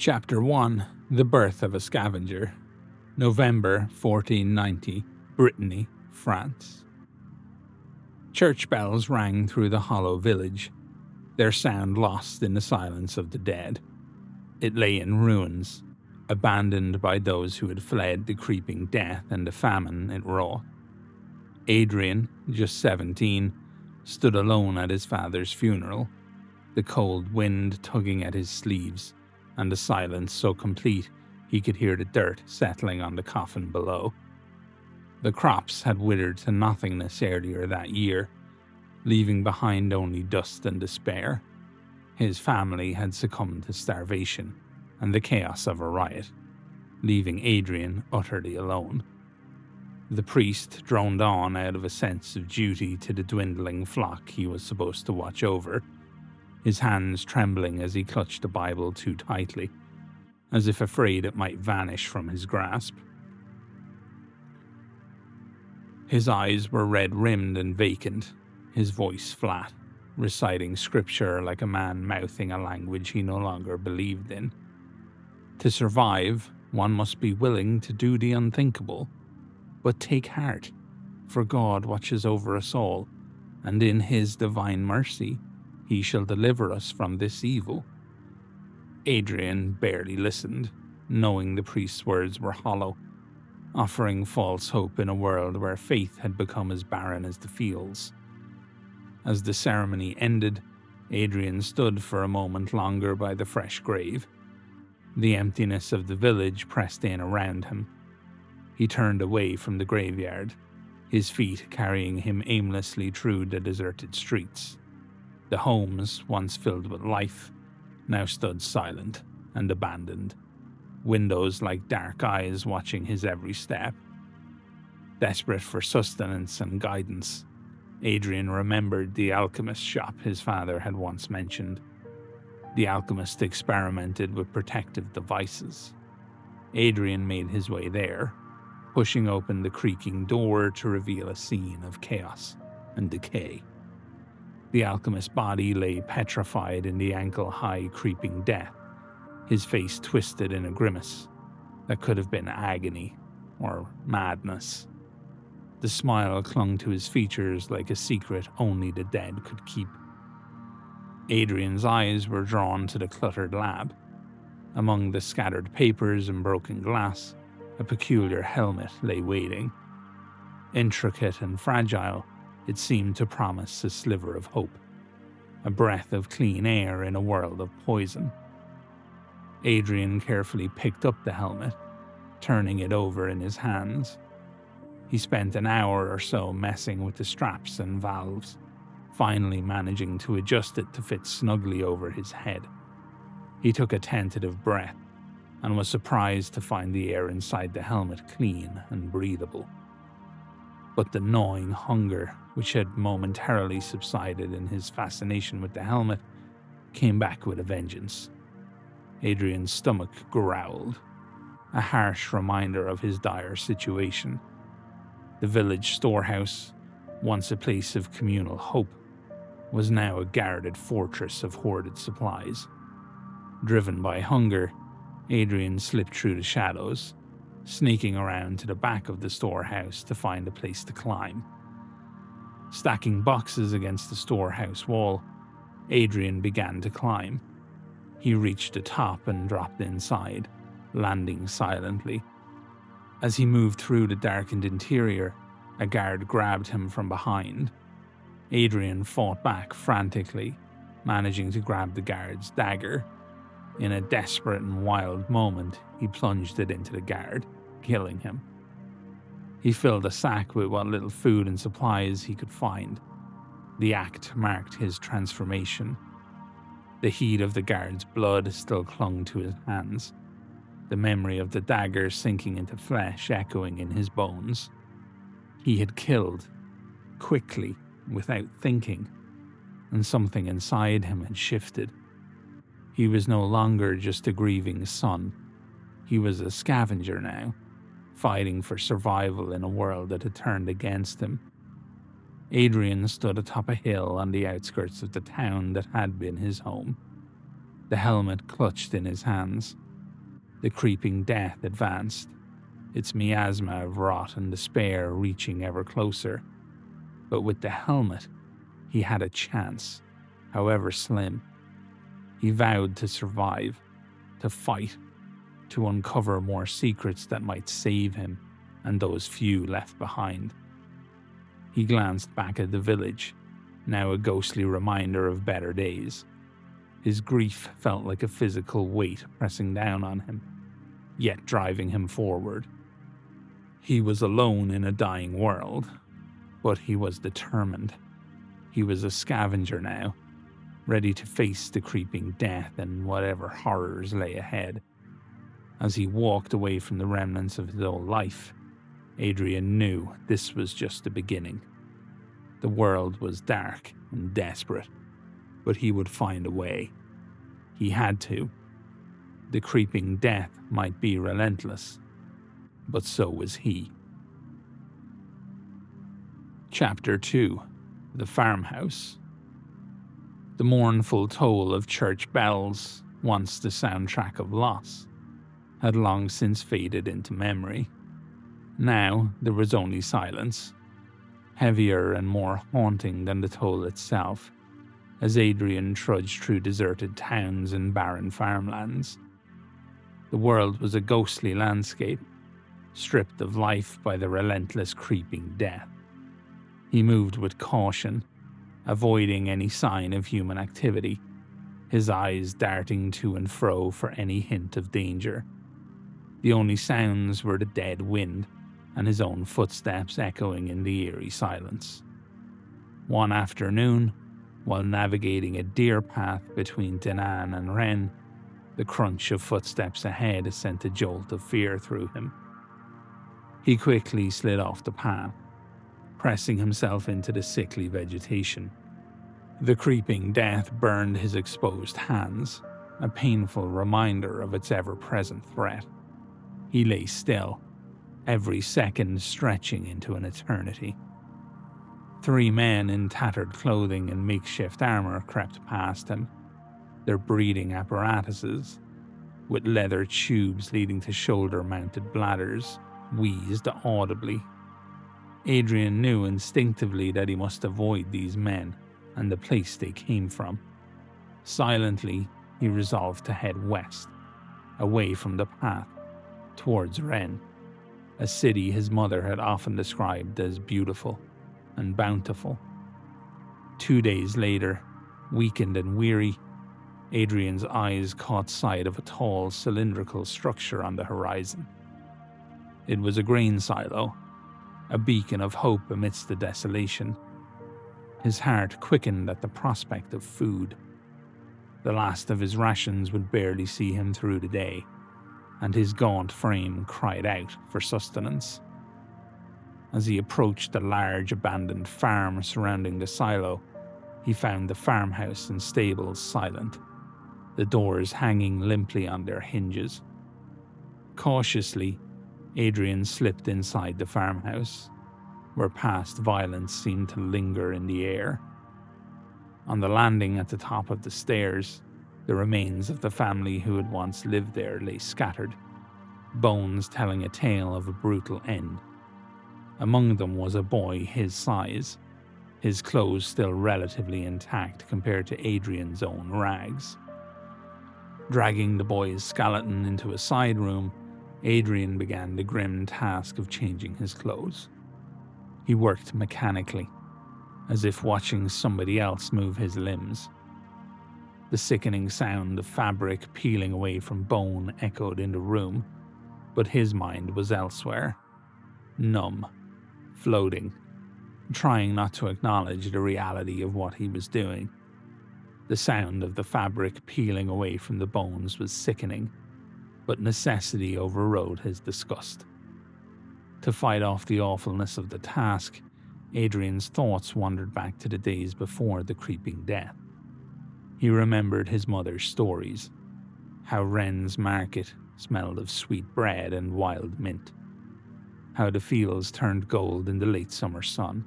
Chapter 1. The Birth of a Scavenger. November 1490, Brittany, France. Church bells rang through the hollow village, their sound lost in the silence of the dead. It lay in ruins, abandoned by those who had fled the creeping death and the famine it wrought. Adrian, just 17, stood alone at his father's funeral, the cold wind tugging at his sleeves, and the silence so complete he could hear the dirt settling on the coffin below. The crops had withered to nothingness earlier that year, leaving behind only dust and despair. His family had succumbed to starvation and the chaos of a riot, leaving Adrian utterly alone. The priest droned on out of a sense of duty to the dwindling flock he was supposed to watch over, his hands trembling as he clutched the Bible too tightly, as if afraid it might vanish from his grasp. His eyes were red-rimmed and vacant, his voice flat, reciting scripture like a man mouthing a language he no longer believed in. To survive, one must be willing to do the unthinkable. But take heart, for God watches over us all, and in his divine mercy, he shall deliver us from this evil. Adrian barely listened, knowing the priest's words were hollow, offering false hope in a world where faith had become as barren as the fields. As the ceremony ended, Adrian stood for a moment longer by the fresh grave. The emptiness of the village pressed in around him. He turned away from the graveyard, his feet carrying him aimlessly through the deserted streets. The homes, once filled with life, now stood silent and abandoned, windows like dark eyes watching his every step. Desperate for sustenance and guidance, Adrian remembered the alchemist shop his father had once mentioned. The alchemist experimented with protective devices. Adrian made his way there, pushing open the creaking door to reveal a scene of chaos and decay. The alchemist's body lay petrified in the ankle-high creeping death, his face twisted in a grimace that could have been agony or madness. The smile clung to his features like a secret only the dead could keep. Adrian's eyes were drawn to the cluttered lab. Among the scattered papers and broken glass, a peculiar helmet lay waiting. Intricate and fragile, it seemed to promise a sliver of hope, a breath of clean air in a world of poison. Adrian carefully picked up the helmet, turning it over in his hands. He spent an hour or so messing with the straps and valves, finally managing to adjust it to fit snugly over his head. He took a tentative breath and was surprised to find the air inside the helmet clean and breathable. But the gnawing hunger, which had momentarily subsided in his fascination with the helmet, came back with a vengeance. Adrian's stomach growled, a harsh reminder of his dire situation. The village storehouse, once a place of communal hope, was now a guarded fortress of hoarded supplies. Driven by hunger, Adrian slipped through the shadows, sneaking around to the back of the storehouse to find a place to climb. Stacking boxes against the storehouse wall, Adrian began to climb. He reached the top and dropped inside, landing silently. As he moved through the darkened interior, a guard grabbed him from behind. Adrian fought back frantically, managing to grab the guard's dagger. In a desperate and wild moment, he plunged it into the guard, killing him. He filled a sack with what little food and supplies he could find. The act marked his transformation. The heat of the guard's blood still clung to his hands, the memory of the dagger sinking into flesh echoing in his bones. He had killed, quickly, without thinking, and something inside him had shifted. He was no longer just a grieving son. He was a scavenger now, fighting for survival in a world that had turned against him. Adrian stood atop a hill on the outskirts of the town that had been his home, the helmet clutched in his hands, The creeping death advanced, its miasma of rot and despair reaching ever closer. But with the helmet, he had a chance, however slim. He vowed to survive, to fight, to uncover more secrets that might save him and those few left behind. He glanced back at the village, now a ghostly reminder of better days. His grief felt like a physical weight pressing down on him, yet driving him forward. He was alone in a dying world, but he was determined. He was a scavenger now, ready to face the creeping death and whatever horrors lay ahead. As he walked away from the remnants of his old life, Adrian knew this was just the beginning. The world was dark and desperate, but he would find a way. He had to. The creeping death might be relentless, but so was he. Chapter 2: The Farmhouse. The mournful toll of church bells, once the soundtrack of loss, had long since faded into memory. Now there was only silence, heavier and more haunting than the toll itself, as Adrian trudged through deserted towns and barren farmlands. The world was a ghostly landscape, stripped of life by the relentless creeping death. He moved with caution, avoiding any sign of human activity, his eyes darting to and fro for any hint of danger. The only sounds were the dead wind and his own footsteps echoing in the eerie silence. One afternoon, while navigating a deer path between Denane and Rennes, the crunch of footsteps ahead sent a jolt of fear through him. He quickly slid off the path, pressing himself into the sickly vegetation. The creeping death burned his exposed hands, a painful reminder of its ever-present threat. He lay still, every second stretching into an eternity. 3 men in tattered clothing and makeshift armor crept past him, their breathing apparatuses, with leather tubes leading to shoulder-mounted bladders, wheezed audibly. Adrian knew instinctively that he must avoid these men and the place they came from. Silently, he resolved to head west, away from the path, towards Rennes, a city his mother had often described as beautiful and bountiful. 2 days later, weakened and weary, Adrian's eyes caught sight of a tall, cylindrical structure on the horizon. It was a grain silo, a beacon of hope amidst the desolation. His heart quickened at the prospect of food. The last of his rations would barely see him through the day, and his gaunt frame cried out for sustenance. As he approached the large abandoned farm surrounding the silo, he found the farmhouse and stables silent, the doors hanging limply on their hinges. Cautiously, Adrian slipped inside the farmhouse, where past violence seemed to linger in the air. On the landing at the top of the stairs, the remains of the family who had once lived there lay scattered, bones telling a tale of a brutal end. Among them was a boy his size, his clothes still relatively intact compared to Adrian's own rags. Dragging the boy's skeleton into a side room, Adrian began the grim task of changing his clothes. He worked mechanically, as if watching somebody else move his limbs. The sickening sound of fabric peeling away from bone echoed in the room, but his mind was elsewhere, numb, floating, trying not to acknowledge the reality of what he was doing. The sound of the fabric peeling away from the bones was sickening, but necessity overrode his disgust. To fight off the awfulness of the task, Adrian's thoughts wandered back to the days before the creeping death. He remembered his mother's stories, how Rennes market smelled of sweet bread and wild mint, how the fields turned gold in the late summer sun.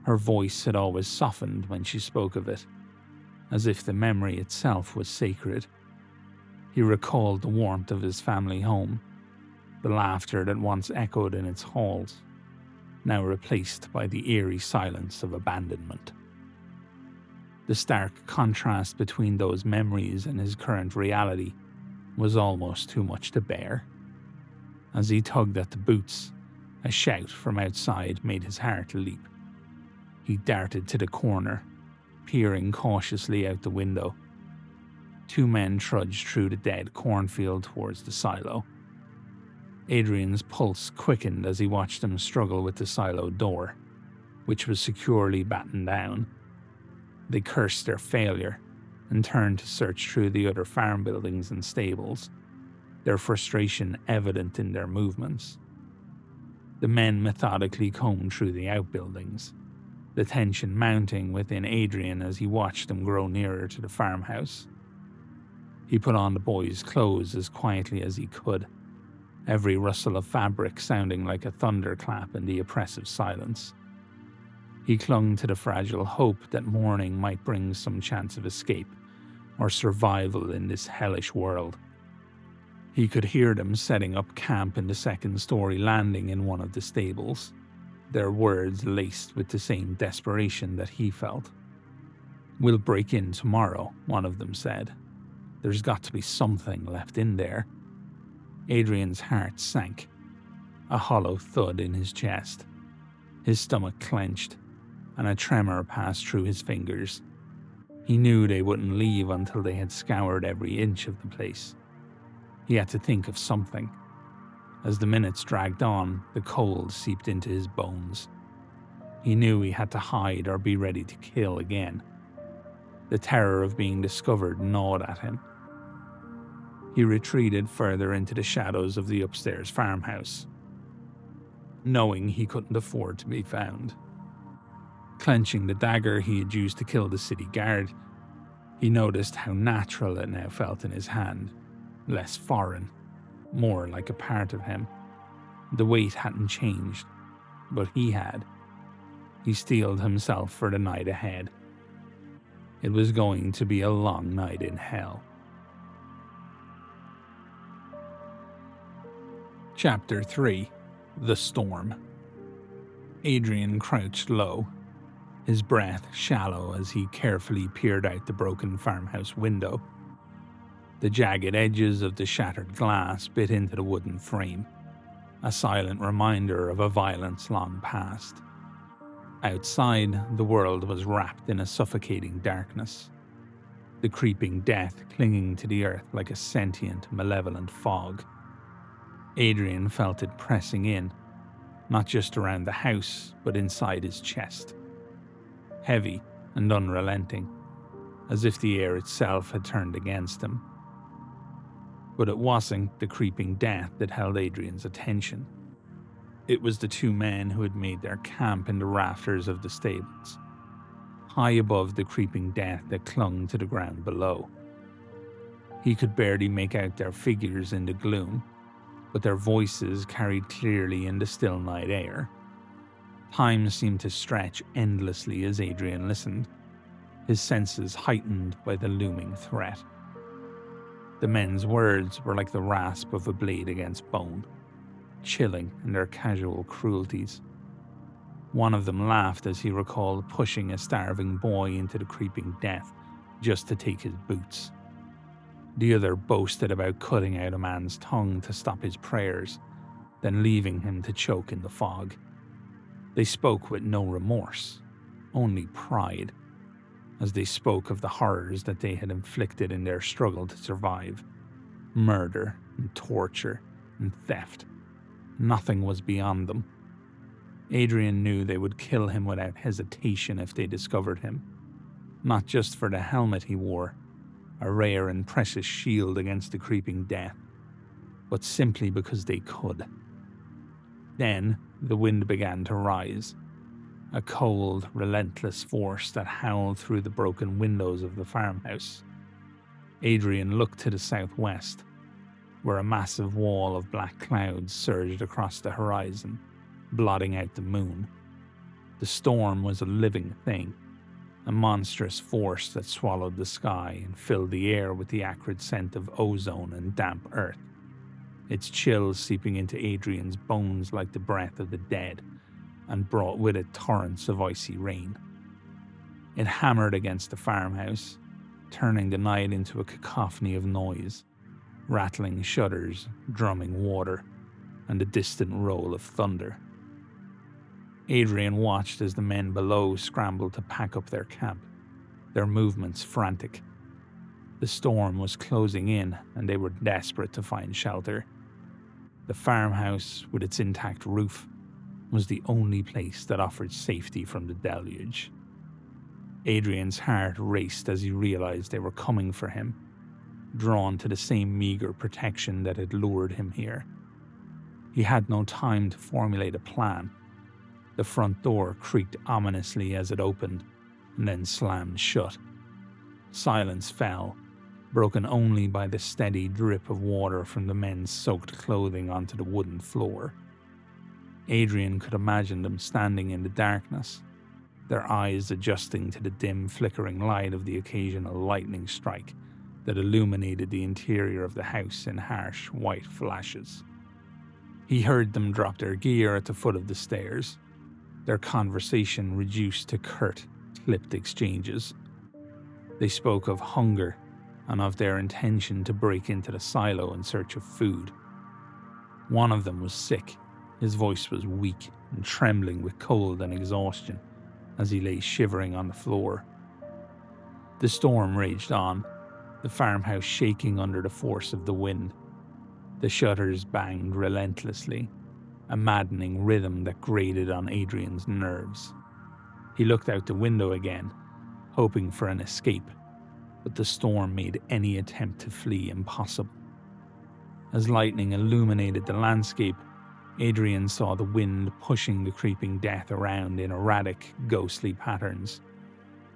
Her voice had always softened when she spoke of it, as if the memory itself was sacred. He recalled the warmth of his family home, the laughter that once echoed in its halls, now replaced by the eerie silence of abandonment. The stark contrast between those memories and his current reality was almost too much to bear. As he tugged at the boots, a shout from outside made his heart leap. He darted to the corner, peering cautiously out the window. 2 men trudged through the dead cornfield towards the silo. Adrian's pulse quickened as he watched them struggle with the silo door, which was securely battened down. They cursed their failure and turned to search through the other farm buildings and stables, their frustration evident in their movements. The men methodically combed through the outbuildings, the tension mounting within Adrian as he watched them grow nearer to the farmhouse. He put on the boys' clothes as quietly as he could, every rustle of fabric sounding like a thunderclap in the oppressive silence. He clung to the fragile hope that morning might bring some chance of escape or survival in this hellish world. He could hear them setting up camp in the second-story landing in one of the stables, their words laced with the same desperation that he felt. "We'll break in tomorrow," one of them said. "There's got to be something left in there." Adrian's heart sank, a hollow thud in his chest. His stomach clenched, and a tremor passed through his fingers. He knew they wouldn't leave until they had scoured every inch of the place. He had to think of something. As the minutes dragged on, the cold seeped into his bones. He knew he had to hide or be ready to kill again. The terror of being discovered gnawed at him. He retreated further into the shadows of the upstairs farmhouse, knowing he couldn't afford to be found. Clenching the dagger he had used to kill the city guard, he noticed how natural it now felt in his hand, less foreign, more like a part of him. The weight hadn't changed, but he had. He steeled himself for the night ahead. It was going to be a long night in hell. Chapter 3: The Storm. Adrian crouched low, his breath shallow as he carefully peered out the broken farmhouse window. The jagged edges of the shattered glass bit into the wooden frame, a silent reminder of a violence long past. Outside, the world was wrapped in a suffocating darkness, the creeping death clinging to the earth like a sentient, malevolent fog. Adrian felt it pressing in, not just around the house, but inside his chest. Heavy and unrelenting, as if the air itself had turned against him. But it wasn't the creeping death that held Adrian's attention. It was the 2 men who had made their camp in the rafters of the stables, high above the creeping death that clung to the ground below. He could barely make out their figures in the gloom, but their voices carried clearly in the still night air. Time seemed to stretch endlessly as Adrian listened, his senses heightened by the looming threat. The men's words were like the rasp of a blade against bone, chilling in their casual cruelties. One of them laughed as he recalled pushing a starving boy into the creeping death just to take his boots. The other boasted about cutting out a man's tongue to stop his prayers, then leaving him to choke in the fog. They spoke with no remorse, only pride, as they spoke of the horrors that they had inflicted in their struggle to survive. Murder and torture and theft. Nothing was beyond them. Adrian knew they would kill him without hesitation if they discovered him, not just for the helmet he wore, a rare and precious shield against the creeping death, but simply because they could. Then the wind began to rise, a cold, relentless force that howled through the broken windows of the farmhouse. Adrian looked to the southwest, where a massive wall of black clouds surged across the horizon, blotting out the moon. The storm was a living thing, a monstrous force that swallowed the sky and filled the air with the acrid scent of ozone and damp earth, its chill seeping into Adrian's bones like the breath of the dead, and brought with it torrents of icy rain. It hammered against the farmhouse, turning the night into a cacophony of noise, rattling shutters, drumming water, and the distant roll of thunder. Adrian watched as the men below scrambled to pack up their camp, their movements frantic. The storm was closing in, and they were desperate to find shelter. The farmhouse, with its intact roof, was the only place that offered safety from the deluge. Adrian's heart raced as he realized they were coming for him, drawn to the same meager protection that had lured him here. He had no time to formulate a plan. The front door creaked ominously as it opened, and then slammed shut. Silence fell, broken only by the steady drip of water from the men's soaked clothing onto the wooden floor. Adrian could imagine them standing in the darkness, their eyes adjusting to the dim flickering light of the occasional lightning strike that illuminated the interior of the house in harsh white flashes. He heard them drop their gear at the foot of the stairs, their conversation reduced to curt, clipped exchanges. They spoke of hunger and of their intention to break into the silo in search of food. One of them was sick. His voice was weak and trembling with cold and exhaustion as he lay shivering on the floor. The storm raged on, the farmhouse shaking under the force of the wind. The shutters banged relentlessly, a maddening rhythm that grated on Adrian's nerves. He looked out the window again, hoping for an escape, but the storm made any attempt to flee impossible. As lightning illuminated the landscape, Adrian saw the wind pushing the creeping death around in erratic, ghostly patterns.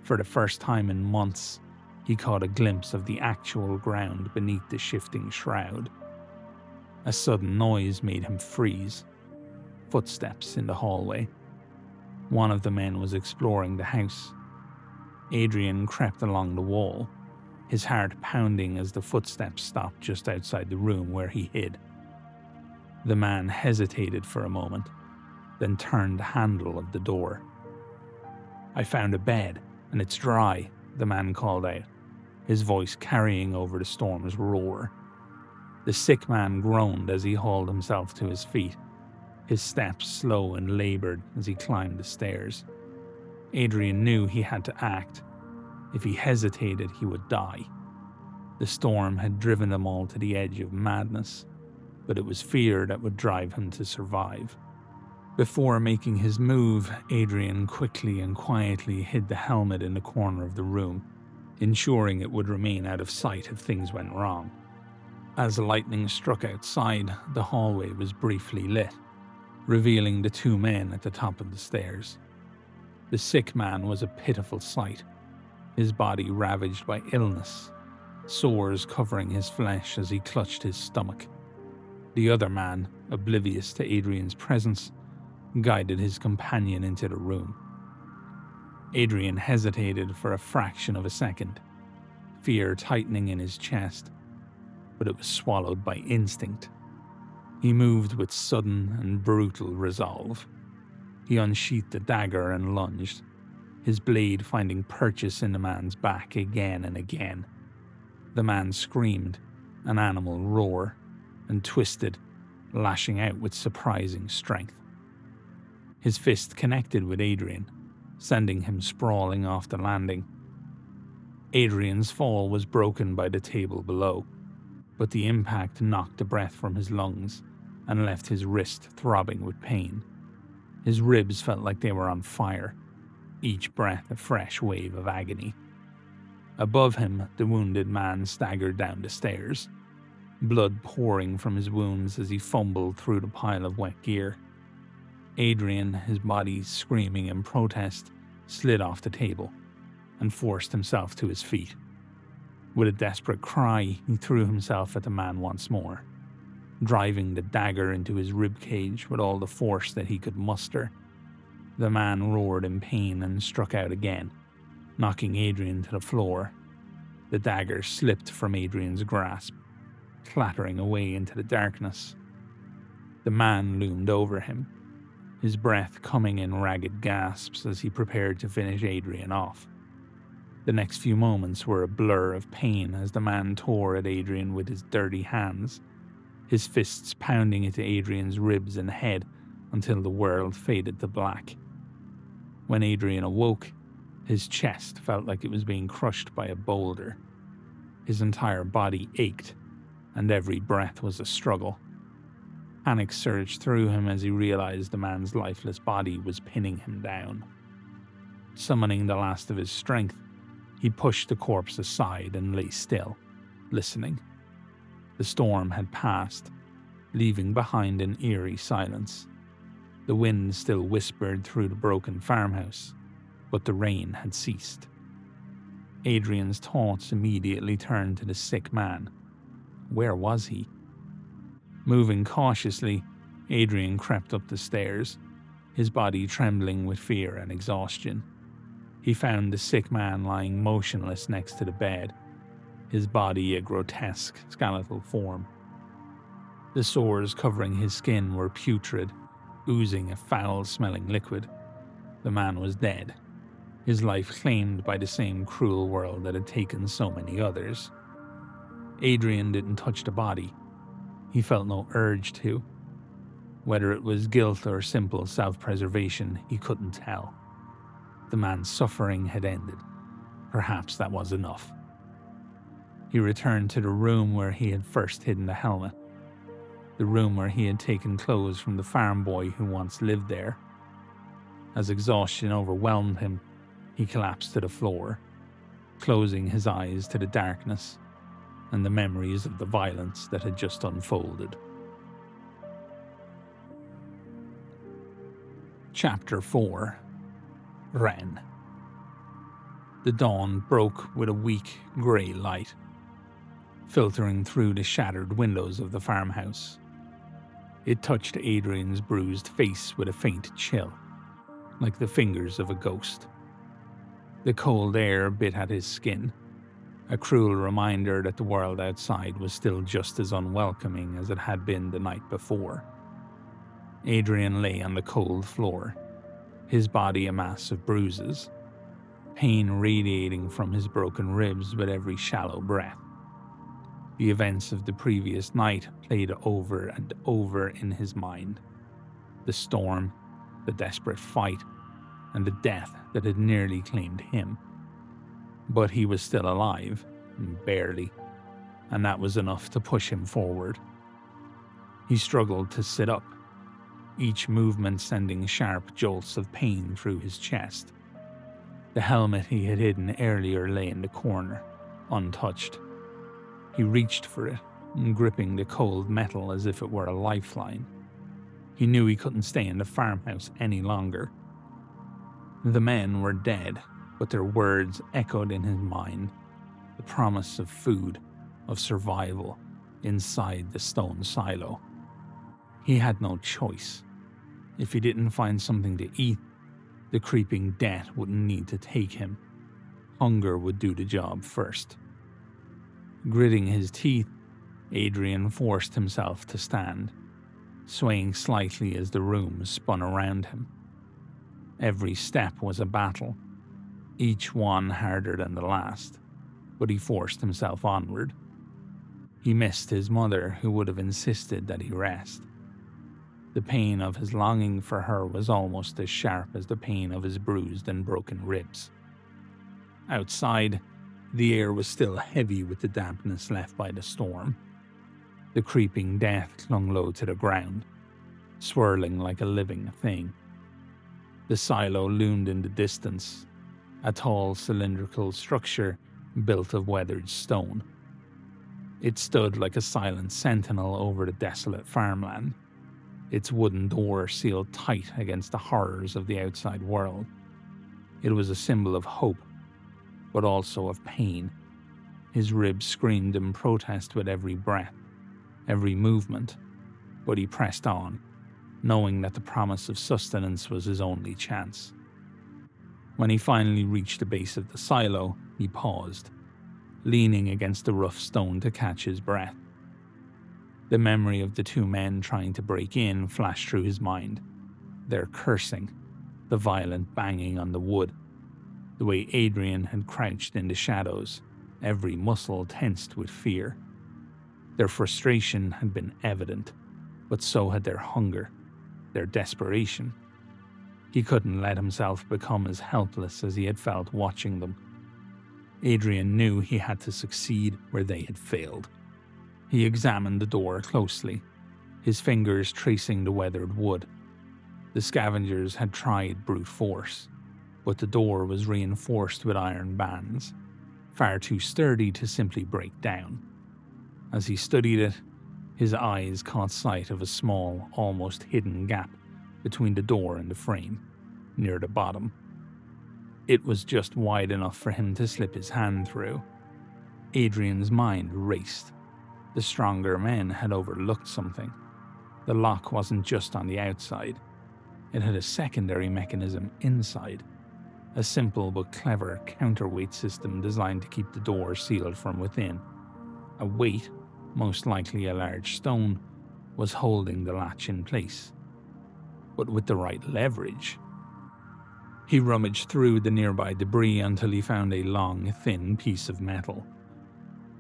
For the first time in months, he caught a glimpse of the actual ground beneath the shifting shroud. A sudden noise made him freeze. Footsteps in the hallway. One of the men was exploring the house. Adrian crept along the wall, his heart pounding as the footsteps stopped just outside the room where he hid. The man hesitated for a moment, then turned the handle of the door. "I found a bed, and it's dry," the man called out, his voice carrying over the storm's roar. The sick man groaned as he hauled himself to his feet, his steps slow and labored as he climbed the stairs. Adrian knew he had to act. If he hesitated, he would die. The storm had driven them all to the edge of madness, but it was fear that would drive him to survive. Before making his move, Adrian quickly and quietly hid the helmet in the corner of the room, ensuring it would remain out of sight if things went wrong. As lightning struck outside, the hallway was briefly lit, revealing the two men at the top of the stairs. The sick man was a pitiful sight, his body ravaged by illness, sores covering his flesh as he clutched his stomach. The other man, oblivious to Adrian's presence, guided his companion into the room. Adrian hesitated for a fraction of a second, fear tightening in his chest, but it was swallowed by instinct. He moved with sudden and brutal resolve. He unsheathed the dagger and lunged, his blade finding purchase in the man's back again and again. The man screamed, an animal roar, and twisted, lashing out with surprising strength. His fist connected with Adrian, sending him sprawling off the landing. Adrian's fall was broken by the table below, but the impact knocked the breath from his lungs and left his wrist throbbing with pain. His ribs felt like they were on fire, each breath a fresh wave of agony. Above him, the wounded man staggered down the stairs, blood pouring from his wounds as he fumbled through the pile of wet gear. Adrian, his body screaming in protest, slid off the table and forced himself to his feet. With a desperate cry, he threw himself at the man once more, driving the dagger into his ribcage with all the force that he could muster. The man roared in pain and struck out again, knocking Adrian to the floor. The dagger slipped from Adrian's grasp, clattering away into the darkness. The man loomed over him, his breath coming in ragged gasps as he prepared to finish Adrian off. The next few moments were a blur of pain as the man tore at Adrian with his dirty hands, his fists pounding into Adrian's ribs and head until the world faded to black. When Adrian awoke, his chest felt like it was being crushed by a boulder. His entire body ached, and every breath was a struggle. Panic surged through him as he realized the man's lifeless body was pinning him down. Summoning the last of his strength, he pushed the corpse aside and lay still, listening. The storm had passed, leaving behind an eerie silence. The wind still whispered through the broken farmhouse, but the rain had ceased. Adrian's thoughts immediately turned to the sick man. Where was he? Moving cautiously, Adrian crept up the stairs, his body trembling with fear and exhaustion. He found the sick man lying motionless next to the bed, his body a grotesque skeletal form. The sores covering his skin were putrid, oozing a foul-smelling liquid. The man was dead, his life claimed by the same cruel world that had taken so many others. Adrian didn't touch the body. He felt no urge to. Whether it was guilt or simple self-preservation, he couldn't tell. The man's suffering had ended. Perhaps that was enough. He returned to the room where he had first hidden the helmet, the room where he had taken clothes from the farm boy who once lived there. As exhaustion overwhelmed him, he collapsed to the floor, closing his eyes to the darkness and the memories of the violence that had just unfolded. Chapter 4. Rennes. The dawn broke with a weak, grey light, filtering through the shattered windows of the farmhouse. It touched Adrian's bruised face with a faint chill, like the fingers of a ghost. The cold air bit at his skin, a cruel reminder that the world outside was still just as unwelcoming as it had been the night before. Adrian lay on the cold floor, his body a mass of bruises, pain radiating from his broken ribs with every shallow breath. The events of the previous night played over and over in his mind. The storm, the desperate fight, and the death that had nearly claimed him. But he was still alive, barely, and that was enough to push him forward. He struggled to sit up, each movement sending sharp jolts of pain through his chest. The helmet he had hidden earlier lay in the corner, untouched. He reached for it, gripping the cold metal as if it were a lifeline. He knew he couldn't stay in the farmhouse any longer. The men were dead, but their words echoed in his mind, the promise of food, of survival, inside the stone silo. He had no choice. If he didn't find something to eat, the creeping death wouldn't need to take him. Hunger would do the job first. Gritting his teeth, Adrian forced himself to stand, swaying slightly as the room spun around him. Every step was a battle, each one harder than the last, but he forced himself onward. He missed his mother, who would have insisted that he rest. The pain of his longing for her was almost as sharp as the pain of his bruised and broken ribs. Outside, the air was still heavy with the dampness left by the storm. The creeping death clung low to the ground, swirling like a living thing. The silo loomed in the distance, a tall cylindrical structure built of weathered stone. It stood like a silent sentinel over the desolate farmland, its wooden door sealed tight against the horrors of the outside world. It was a symbol of hope, but also of pain. His ribs screamed in protest with every breath, every movement, but he pressed on, knowing that the promise of sustenance was his only chance. When he finally reached the base of the silo, he paused, leaning against the rough stone to catch his breath. The memory of the two men trying to break in flashed through his mind. Their cursing, the violent banging on the wood, the way Adrian had crouched in the shadows, every muscle tensed with fear. Their frustration had been evident, but so had their hunger, their desperation. He couldn't let himself become as helpless as he had felt watching them. Adrian knew he had to succeed where they had failed. He examined the door closely, his fingers tracing the weathered wood. The scavengers had tried brute force, but the door was reinforced with iron bands, far too sturdy to simply break down. As he studied it, his eyes caught sight of a small, almost hidden gap between the door and the frame, near the bottom. It was just wide enough for him to slip his hand through. Adrian's mind raced. The stronger men had overlooked something. The lock wasn't just on the outside. It had a secondary mechanism inside. A simple but clever counterweight system designed to keep the door sealed from within. A weight, most likely a large stone, was holding the latch in place. But with the right leverage. He rummaged through the nearby debris until he found a long, thin piece of metal.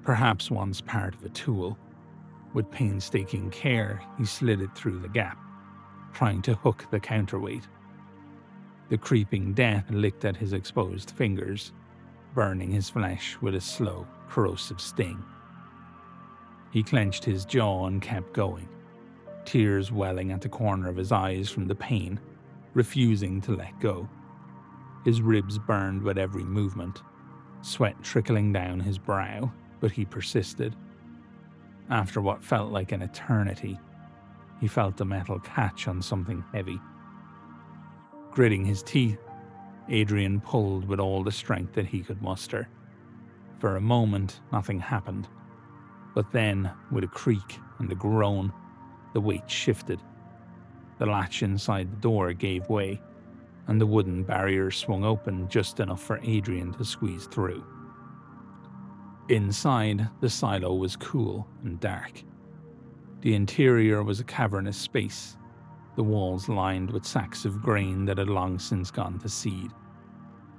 Perhaps once part of a tool. With painstaking care, he slid it through the gap, trying to hook the counterweight. The creeping death licked at his exposed fingers, burning his flesh with a slow, corrosive sting. He clenched his jaw and kept going, tears welling at the corner of his eyes from the pain, refusing to let go. His ribs burned with every movement, sweat trickling down his brow, but he persisted. After what felt like an eternity, he felt the metal catch on something heavy. Gritting his teeth, Adrian pulled with all the strength that he could muster. For a moment, nothing happened. But then, with a creak and a groan, the weight shifted. The latch inside the door gave way, and the wooden barrier swung open just enough for Adrian to squeeze through. Inside, the silo was cool and dark. The interior was a cavernous space, the walls lined with sacks of grain that had long since gone to seed.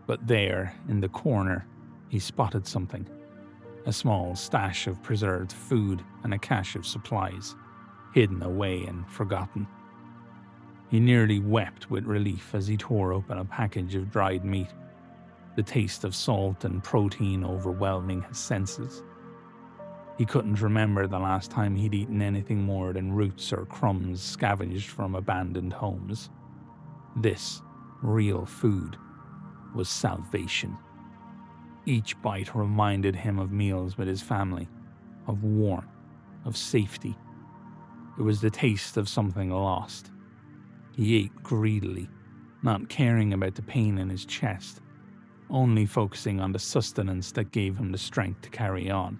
But there, in the corner, he spotted something. A small stash of preserved food and a cache of supplies, hidden away and forgotten. He nearly wept with relief as he tore open a package of dried meat, the taste of salt and protein overwhelming his senses. He couldn't remember the last time he'd eaten anything more than roots or crumbs scavenged from abandoned homes. This, real food, was salvation. Each bite reminded him of meals with his family, of warmth, of safety. It was the taste of something lost. He ate greedily, not caring about the pain in his chest, only focusing on the sustenance that gave him the strength to carry on.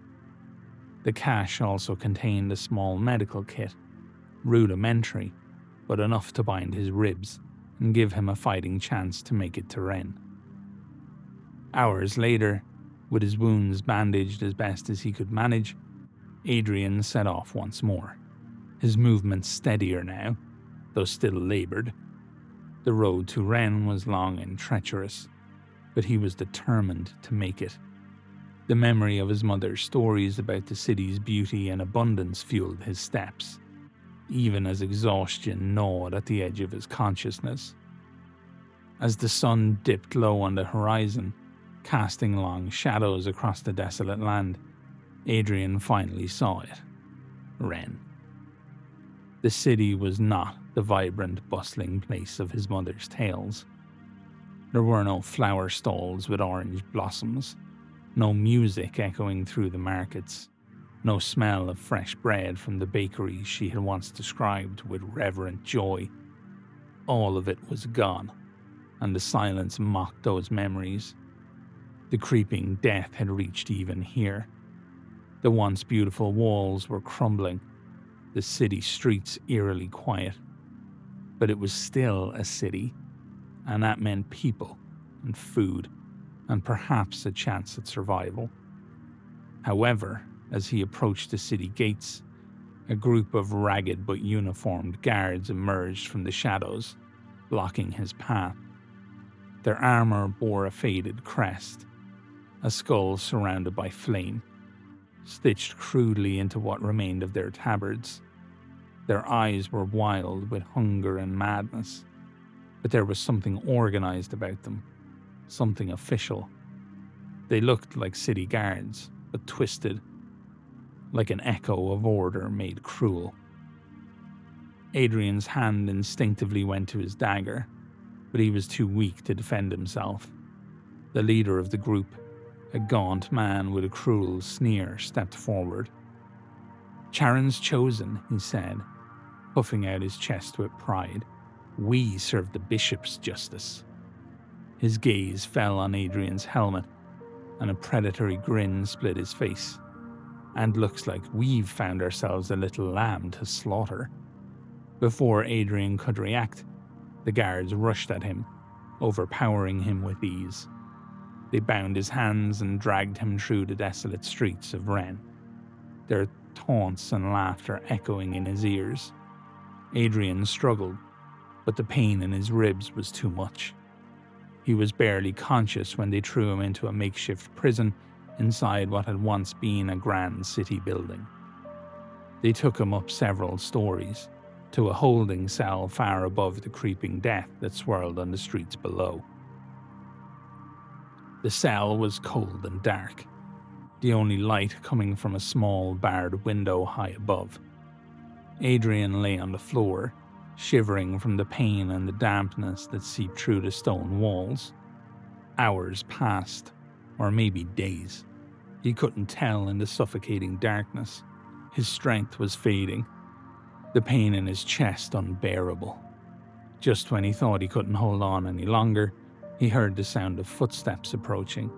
The cache also contained a small medical kit, rudimentary, but enough to bind his ribs and give him a fighting chance to make it to Rennes. Hours later, with his wounds bandaged as best as he could manage, Adrian set off once more, his movements steadier now, though still laboured. The road to Rennes was long and treacherous, but he was determined to make it. The memory of his mother's stories about the city's beauty and abundance fueled his steps, even as exhaustion gnawed at the edge of his consciousness. As the sun dipped low on the horizon, casting long shadows across the desolate land, Adrian finally saw it. Rennes. The city was not the vibrant, bustling place of his mother's tales. There were no flower stalls with orange blossoms, no music echoing through the markets, no smell of fresh bread from the bakeries she had once described with reverent joy. All of it was gone, and the silence mocked those memories. The creeping death had reached even here. The once beautiful walls were crumbling, the city streets eerily quiet. But it was still a city, and that meant people, and food, and perhaps a chance at survival. However, as he approached the city gates, a group of ragged but uniformed guards emerged from the shadows, blocking his path. Their armor bore a faded crest, a skull surrounded by flame, stitched crudely into what remained of their tabards. Their eyes were wild with hunger and madness, but there was something organized about them, something official. They looked like city guards, but twisted, like an echo of order made cruel. Adrian's hand instinctively went to his dagger, but he was too weak to defend himself. The leader of the group, a gaunt man with a cruel sneer, stepped forward. "Charon's chosen," he said, puffing out his chest with pride. "We serve the bishop's justice." His gaze fell on Adrian's helmet, and a predatory grin split his face. "And looks like we've found ourselves a little lamb to slaughter." Before Adrian could react, the guards rushed at him, overpowering him with ease. They bound his hands and dragged him through the desolate streets of Rennes, their taunts and laughter echoing in his ears. Adrian struggled, but the pain in his ribs was too much. He was barely conscious when they threw him into a makeshift prison inside what had once been a grand city building. They took him up several stories, to a holding cell far above the creeping death that swirled on the streets below. The cell was cold and dark, the only light coming from a small barred window high above. Adrian lay on the floor, shivering from the pain and the dampness that seeped through the stone walls. Hours passed, or maybe days. He couldn't tell in the suffocating darkness. His strength was fading, the pain in his chest unbearable. Just when he thought he couldn't hold on any longer, he heard the sound of footsteps approaching.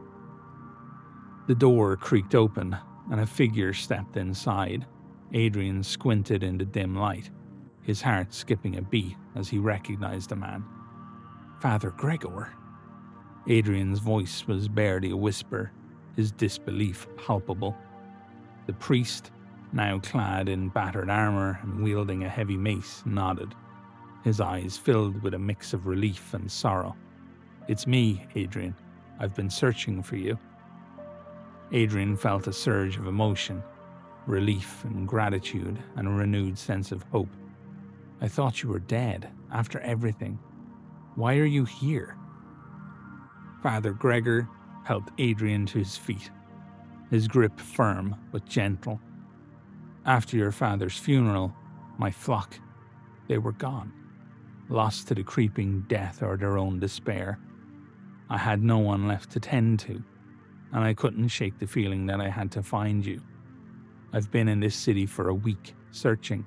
The door creaked open, and a figure stepped inside. Adrian squinted in the dim light, his heart skipping a beat as he recognized the man. "Father Gregor." Adrian's voice was barely a whisper, his disbelief palpable. The priest, now clad in battered armor and wielding a heavy mace, nodded, his eyes filled with a mix of relief and sorrow. "It's me, Adrian. I've been searching for you." Adrian felt a surge of emotion, relief and gratitude, and a renewed sense of hope. "I thought you were dead, after everything. Why are you here?" Father Gregor helped Adrian to his feet, his grip firm but gentle. "After your father's funeral, my flock, they were gone, lost to the creeping death or their own despair. I had no one left to tend to, and I couldn't shake the feeling that I had to find you. I've been in this city for a week, searching,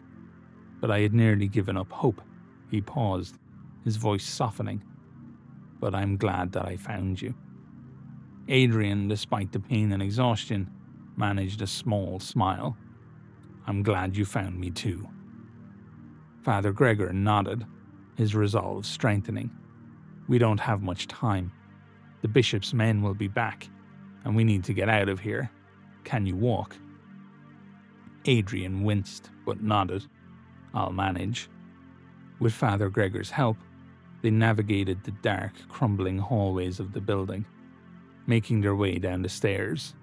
but I had nearly given up hope." He paused, his voice softening. "But I'm glad that I found you." Adrian, despite the pain and exhaustion, managed a small smile. "I'm glad you found me too." Father Gregor nodded, his resolve strengthening. "We don't have much time. The bishop's men will be back, and we need to get out of here. Can you walk?" Adrian winced, but nodded. "I'll manage." With Father Gregor's help, they navigated the dark, crumbling hallways of the building, making their way down the stairs.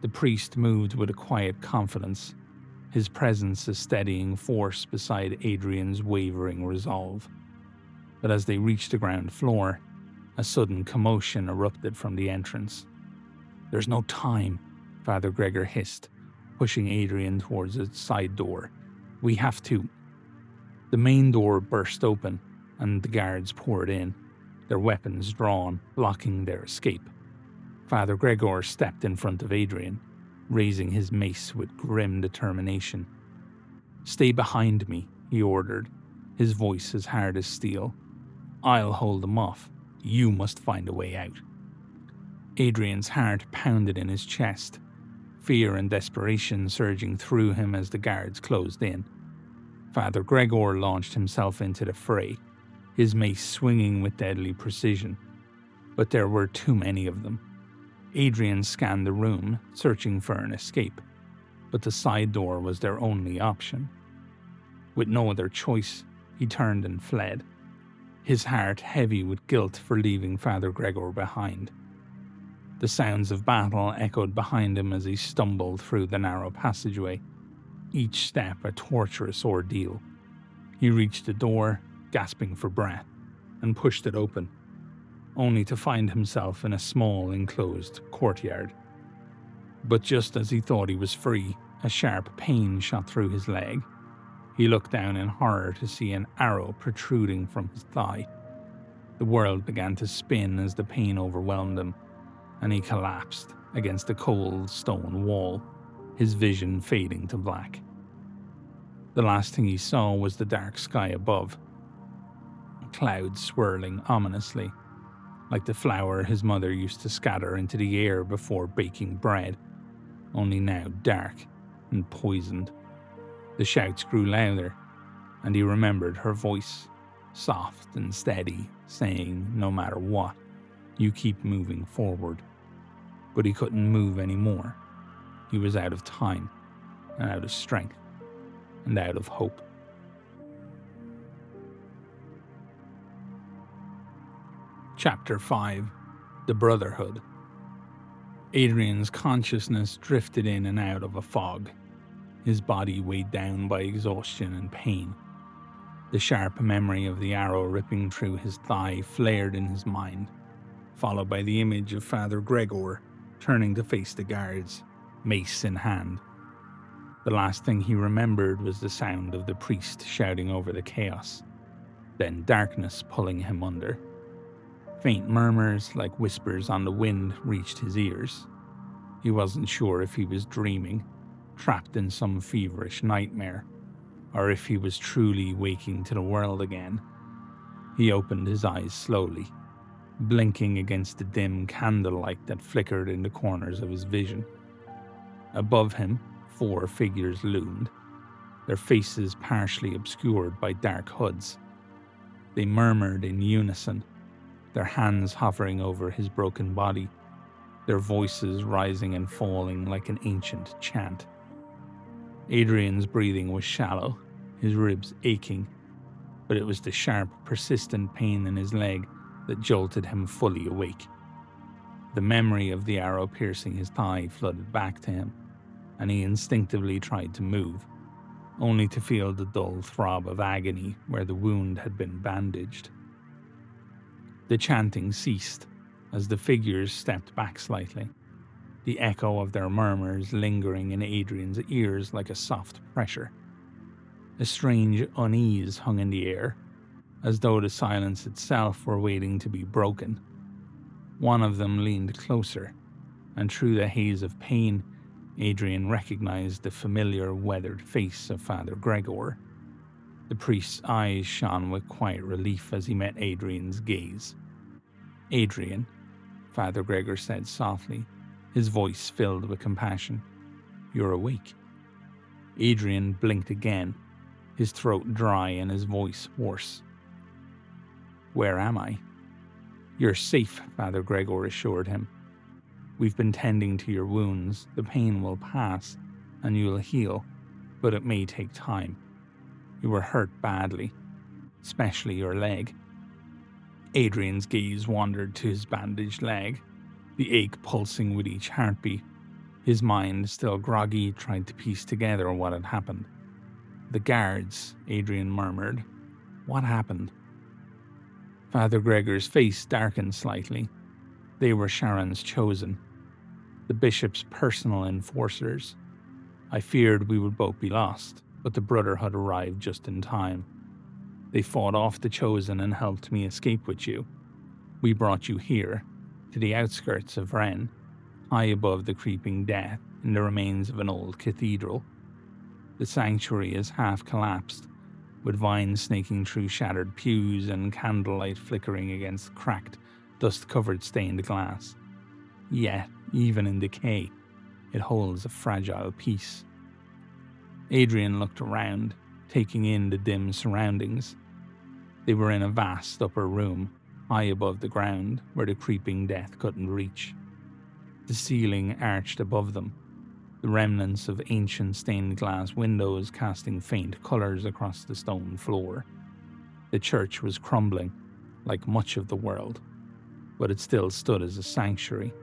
The priest moved with a quiet confidence, his presence a steadying force beside Adrian's wavering resolve. But as they reached the ground floor, a sudden commotion erupted from the entrance. "There's no time," Father Gregor hissed, pushing Adrian towards a side door. "We have to." The main door burst open, and the guards poured in, their weapons drawn, blocking their escape. Father Gregor stepped in front of Adrian, raising his mace with grim determination. "Stay behind me," he ordered, his voice as hard as steel. "I'll hold them off. You must find a way out." Adrian's heart pounded in his chest, fear and desperation surging through him as the guards closed in. Father Gregor launched himself into the fray, his mace swinging with deadly precision. but there were too many of them. Adrian scanned the room, searching for an escape, but the side door was their only option. With no other choice, he turned and fled, his heart heavy with guilt for leaving Father Gregor behind. The sounds of battle echoed behind him as he stumbled through the narrow passageway, each step a torturous ordeal. He reached the door, gasping for breath, and pushed it open, only to find himself in a small enclosed courtyard. But just as he thought he was free, a sharp pain shot through his leg. He looked down in horror to see an arrow protruding from his thigh. The world began to spin as the pain overwhelmed him, and he collapsed against a cold stone wall, his vision fading to black. The last thing he saw was the dark sky above, clouds swirling ominously, like the flour his mother used to scatter into the air before baking bread, only now dark and poisoned. The shouts grew louder, and he remembered her voice, soft and steady, saying, "No matter what, you keep moving forward." But he couldn't move anymore. He was out of time, and out of strength, and out of hope. Chapter 5. The Brotherhood. Adrian's consciousness drifted in and out of a fog, his body weighed down by exhaustion and pain. The sharp memory of the arrow ripping through his thigh flared in his mind, followed by the image of Father Gregor turning to face the guards, mace in hand. The last thing he remembered was the sound of the priest shouting over the chaos, then darkness pulling him under. Faint murmurs, like whispers on the wind, reached his ears. He wasn't sure if he was dreaming, trapped in some feverish nightmare, or if he was truly waking to the world again. He opened his eyes slowly, blinking against the dim candlelight that flickered in the corners of his vision. Above him, 4 figures loomed, their faces partially obscured by dark hoods. They murmured in unison, their hands hovering over his broken body, their voices rising and falling like an ancient chant. Adrian's breathing was shallow, his ribs aching, but it was the sharp, persistent pain in his leg that jolted him fully awake. The memory of the arrow piercing his thigh flooded back to him, and he instinctively tried to move, only to feel the dull throb of agony where the wound had been bandaged. The chanting ceased as the figures stepped back slightly, the echo of their murmurs lingering in Adrian's ears like a soft pressure. A strange unease hung in the air, as though the silence itself were waiting to be broken. One of them leaned closer, and through the haze of pain, Adrian recognized the familiar weathered face of Father Gregor. The priest's eyes shone with quiet relief as he met Adrian's gaze. "Adrian," Father Gregor said softly, his voice filled with compassion. "You're awake." Adrian blinked again, his throat dry and his voice hoarse. "Where am I?" "You're safe," Father Gregor assured him. "We've been tending to your wounds. The pain will pass, and you'll heal, but it may take time. You were hurt badly, especially your leg." Adrian's gaze wandered to his bandaged leg, the ache pulsing with each heartbeat. His mind, still groggy, tried to piece together what had happened. "The guards," Adrian murmured. "What happened?" Father Gregor's face darkened slightly. They were Sharon's chosen, the bishop's personal enforcers. "I feared we would both be lost, but the Brotherhood arrived just in time. They fought off the chosen and helped me escape with you. We brought you here, to the outskirts of Rennes, high above the creeping death in the remains of an old cathedral. The sanctuary is half collapsed, with vines snaking through shattered pews and candlelight flickering against cracked, dust-covered stained glass. Yet, even in decay, it holds a fragile peace." Adrian looked around, taking in the dim surroundings. They were in a vast upper room, high above the ground where the creeping death couldn't reach. The ceiling arched above them, the remnants of ancient stained glass windows casting faint colours across the stone floor. The church was crumbling, like much of the world, but it still stood as a sanctuary,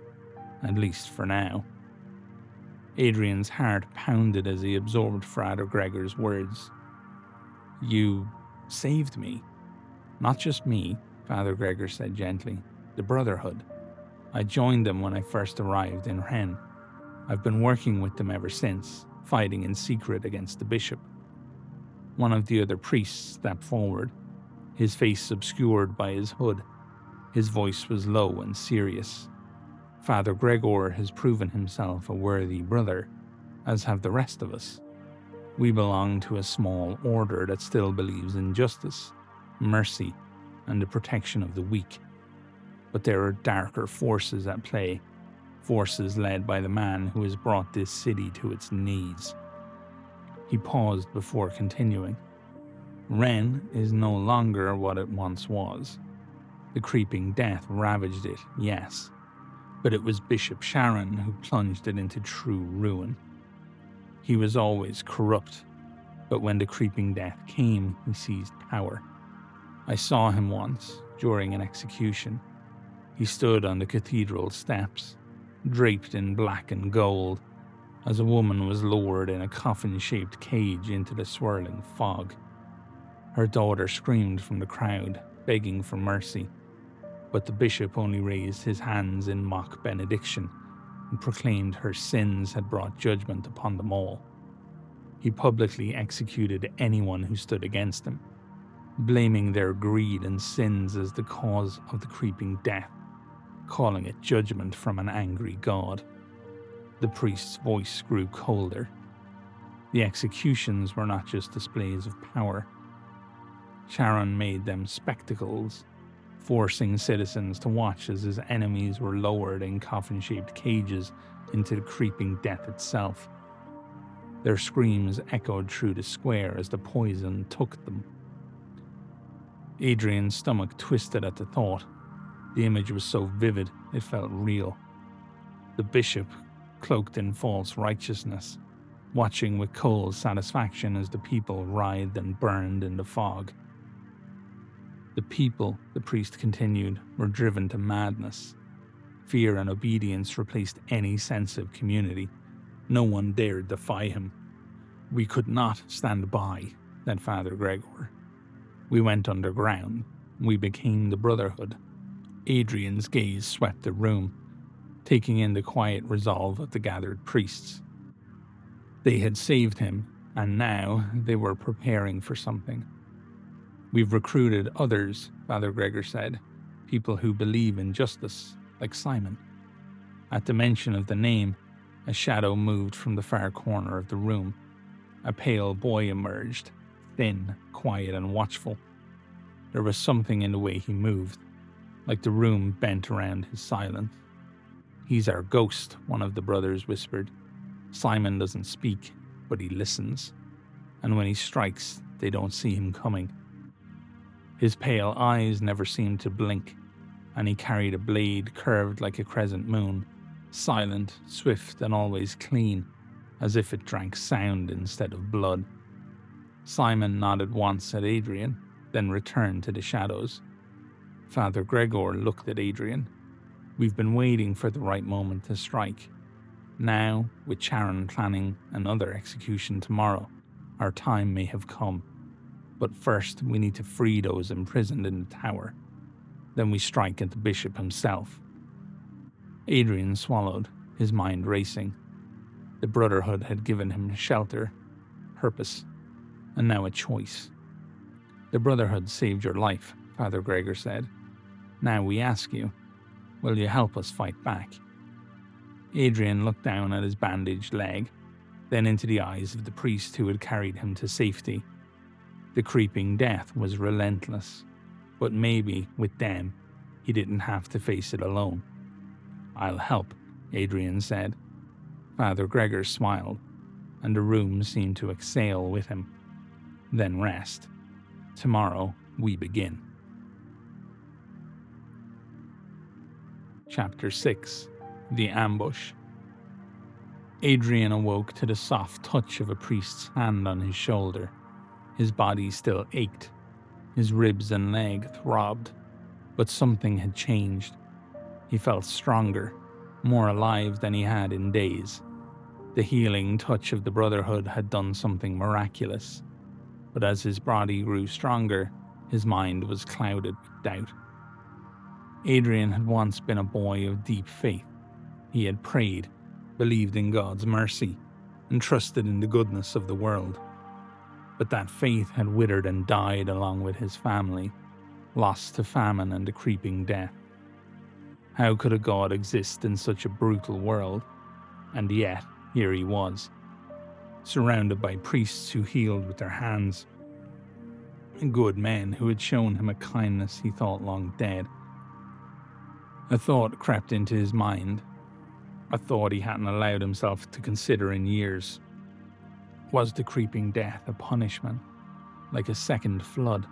at least for now. Adrian's heart pounded as he absorbed Father Gregor's words. "You saved me." "Not just me," Father Gregor said gently. "The Brotherhood. I joined them when I first arrived in Rennes. I've been working with them ever since, fighting in secret against the bishop." One of the other priests stepped forward, his face obscured by his hood. His voice was low and serious. "Father Gregor has proven himself a worthy brother, as have the rest of us. We belong to a small order that still believes in justice, mercy, and the protection of the weak. But there are darker forces at play, forces led by the man who has brought this city to its knees." He paused before continuing. "Rennes is no longer what it once was. The creeping death ravaged it, yes, but it was Bishop Sharon who plunged it into true ruin. He was always corrupt, but when the creeping death came, he seized power. I saw him once, during an execution. He stood on the cathedral steps, draped in black and gold, as a woman was lowered in a coffin-shaped cage into the swirling fog. Her daughter screamed from the crowd, begging for mercy, but the bishop only raised his hands in mock benediction and proclaimed her sins had brought judgment upon them all. He publicly executed anyone who stood against him, blaming their greed and sins as the cause of the creeping death, calling it judgment from an angry God. The priest's voice grew colder. The executions were not just displays of power. Sharon made them spectacles, forcing citizens to watch as his enemies were lowered in coffin-shaped cages into the creeping death itself. Their screams echoed through the square as the poison took them. Adrian's stomach twisted at the thought. The image was so vivid, it felt real. The bishop, cloaked in false righteousness, watching with cold satisfaction as the people writhed and burned in the fog. The people, the priest continued, were driven to madness. Fear and obedience replaced any sense of community. No one dared defy him. "We could not stand by," said Father Gregor. "We went underground. We became the Brotherhood." Adrian's gaze swept the room, taking in the quiet resolve of the gathered priests. They had saved him, and now they were preparing for something. "We've recruited others," Father Gregor said, "people who believe in justice, like Simon." At the mention of the name, a shadow moved from the far corner of the room. A pale boy emerged, thin, quiet, and watchful. There was something in the way he moved, like the room bent around his silence. "He's our ghost," one of the brothers whispered. "Simon doesn't speak, but he listens. And when he strikes, they don't see him coming." His pale eyes never seemed to blink, and he carried a blade curved like a crescent moon, silent, swift, and always clean, as if it drank sound instead of blood. Simon nodded once at Adrian, then returned to the shadows. Father Gregor looked at Adrian. "We've been waiting for the right moment to strike. Now, with Sharon planning another execution tomorrow, our time may have come. But first, we need to free those imprisoned in the tower. Then we strike at the bishop himself." Adrian swallowed, his mind racing. The Brotherhood had given him shelter, purpose, and now a choice. "The Brotherhood saved your life," Father Gregor said. "Now we ask you, will you help us fight back?" Adrian looked down at his bandaged leg, then into the eyes of the priest who had carried him to safety. The creeping death was relentless, but maybe, with them, he didn't have to face it alone. "I'll help," Adrian said. Father Gregor smiled, and the room seemed to exhale with him. "Then rest. Tomorrow we begin." Chapter 6. The Ambush. Adrian awoke to the soft touch of a priest's hand on his shoulder. His body still ached. His ribs and leg throbbed. But something had changed. He felt stronger, more alive than he had in days. The healing touch of the Brotherhood had done something miraculous. But as his body grew stronger, his mind was clouded with doubt. Adrian had once been a boy of deep faith. He had prayed, believed in God's mercy, and trusted in the goodness of the world. But that faith had withered and died along with his family, lost to famine and a creeping death. How could a God exist in such a brutal world? And yet, here he was, surrounded by priests who healed with their hands, and good men who had shown him a kindness he thought long dead. A thought crept into his mind, a thought he hadn't allowed himself to consider in years. Was the creeping death a punishment, like a second flood?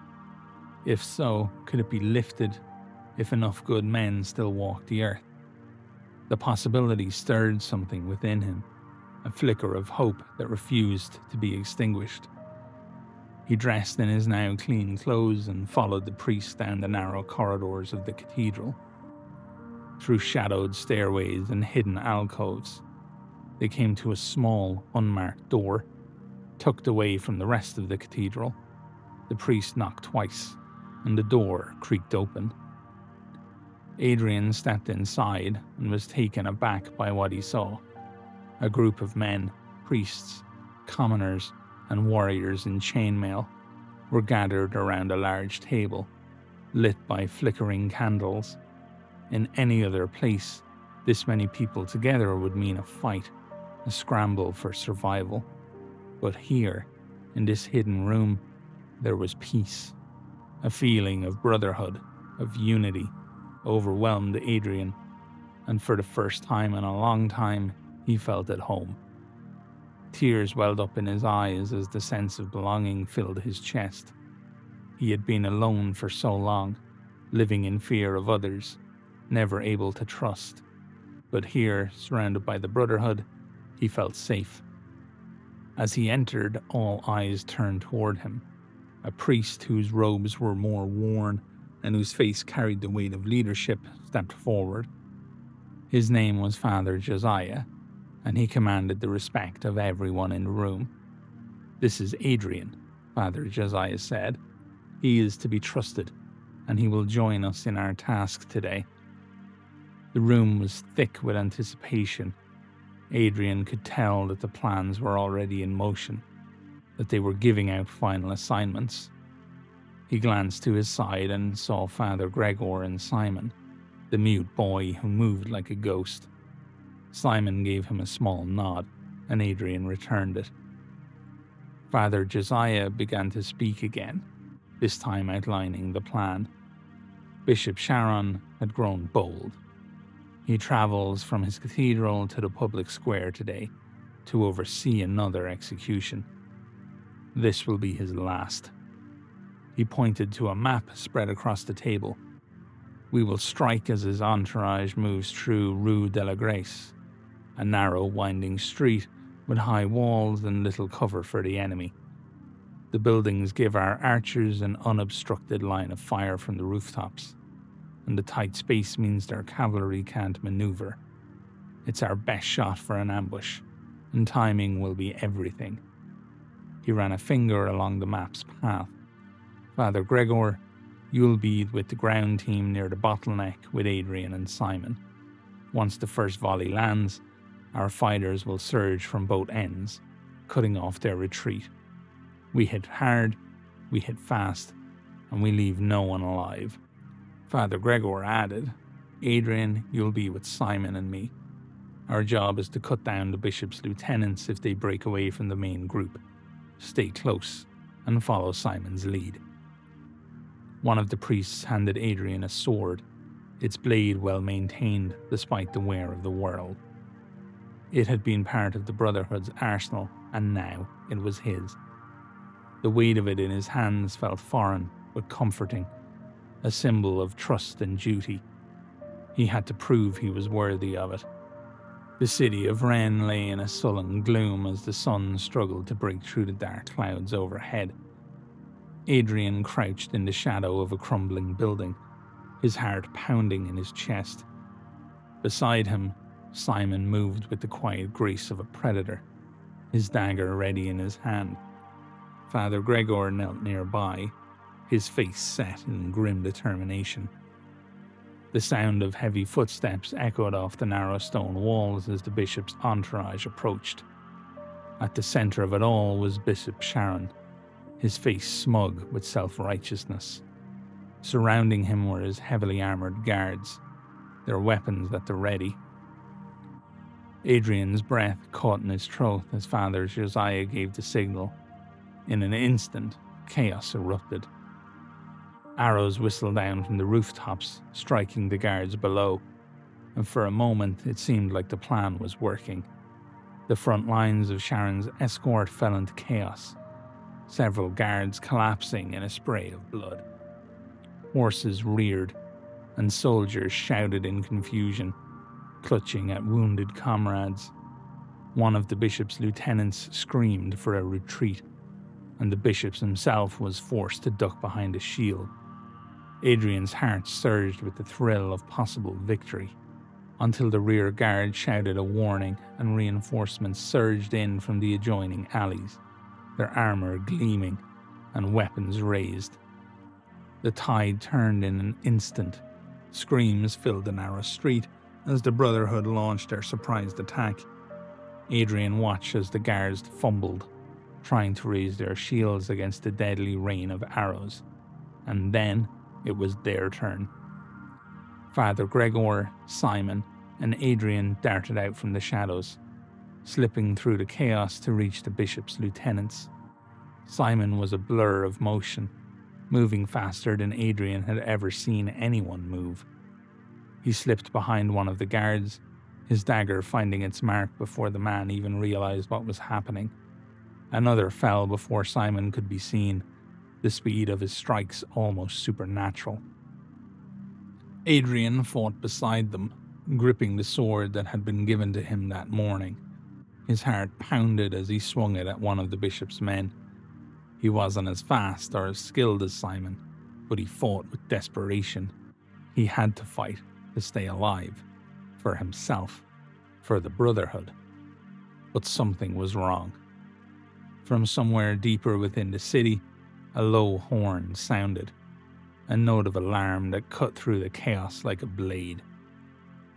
If so, could it be lifted if enough good men still walked the earth? The possibility stirred something within him, a flicker of hope that refused to be extinguished. He dressed in his now clean clothes and followed the priest down the narrow corridors of the cathedral. Through shadowed stairways and hidden alcoves, they came to a small, unmarked door, tucked away from the rest of the cathedral. The priest knocked twice, and the door creaked open. Adrian stepped inside and was taken aback by what he saw. A group of men, priests, commoners, and warriors in chainmail were gathered around a large table, lit by flickering candles. In any other place, this many people together would mean a fight, a scramble for survival. But here, in this hidden room, there was peace. A feeling of brotherhood, of unity, overwhelmed Adrian, and for the first time in a long time, he felt at home. Tears welled up in his eyes as the sense of belonging filled his chest. He had been alone for so long, living in fear of others, never able to trust. But here, surrounded by the Brotherhood, he felt safe. As he entered, all eyes turned toward him. A priest whose robes were more worn and whose face carried the weight of leadership stepped forward. His name was Father Josiah, and he commanded the respect of everyone in the room. "This is Adrian," Father Josiah said. "He is to be trusted, and he will join us in our task today." The room was thick with anticipation. Adrian could tell that the plans were already in motion, that they were giving out final assignments. He glanced to his side and saw Father Gregor and Simon, the mute boy who moved like a ghost. Simon gave him a small nod, and Adrian returned it. Father Josiah began to speak again, this time outlining the plan. Bishop Sharon had grown bold. He travels from his cathedral to the public square today to oversee another execution. This will be his last. He pointed to a map spread across the table. We will strike as his entourage moves through Rue de la Grace, a narrow, winding street with high walls and little cover for the enemy. The buildings give our archers an unobstructed line of fire from the rooftops, and the tight space means their cavalry can't maneuver. It's our best shot for an ambush, and timing will be everything. He ran a finger along the map's path. Father Gregor, you'll be with the ground team near the bottleneck with Adrian and Simon. Once the first volley lands, our fighters will surge from both ends, cutting off their retreat. We hit hard, we hit fast, and we leave no one alive. Father Gregor added, Adrian, you'll be with Simon and me. Our job is to cut down the bishop's lieutenants if they break away from the main group. Stay close and follow Simon's lead. One of the priests handed Adrian a sword, its blade well maintained despite the wear of the world. It had been part of the Brotherhood's arsenal, and now it was his. The weight of it in his hands felt foreign but comforting, a symbol of trust and duty. He had to prove he was worthy of it. The city of Rennes lay in a sullen gloom as the sun struggled to break through the dark clouds overhead. Adrian crouched in the shadow of a crumbling building, his heart pounding in his chest. Beside him, Simon moved with the quiet grace of a predator, his dagger ready in his hand. Father Gregor knelt nearby, his face set in grim determination. The sound of heavy footsteps echoed off the narrow stone walls as the bishop's entourage approached. At the centre of it all was Bishop Sharon, his face smug with self-righteousness. Surrounding him were his heavily armoured guards, their weapons at the ready. Adrian's breath caught in his throat as Father Josiah gave the signal. In an instant, chaos erupted. Arrows whistled down from the rooftops, striking the guards below, and for a moment it seemed like the plan was working. The front lines of Sharon's escort fell into chaos, several guards collapsing in a spray of blood. Horses reared, and soldiers shouted in confusion, clutching at wounded comrades. One of the bishop's lieutenants screamed for a retreat, and the bishop himself was forced to duck behind a shield. Adrian's heart surged with the thrill of possible victory, until the rear guard shouted a warning and reinforcements surged in from the adjoining alleys, their armour gleaming and weapons raised. The tide turned in an instant. Screams filled the narrow street as the Brotherhood launched their surprised attack. Adrian watched as the guards fumbled, trying to raise their shields against the deadly rain of arrows. And then it was their turn. Father Gregor, Simon, and Adrian darted out from the shadows, slipping through the chaos to reach the bishop's lieutenants. Simon was a blur of motion, moving faster than Adrian had ever seen anyone move. He slipped behind one of the guards, his dagger finding its mark before the man even realized what was happening. Another fell before Simon could be seen, the speed of his strikes almost supernatural. Adrian fought beside them, gripping the sword that had been given to him that morning. His heart pounded as he swung it at one of the bishop's men. He wasn't as fast or as skilled as Simon, but he fought with desperation. He had to fight to stay alive, for himself, for the Brotherhood. But something was wrong. From somewhere deeper within the city, a low horn sounded, a note of alarm that cut through the chaos like a blade.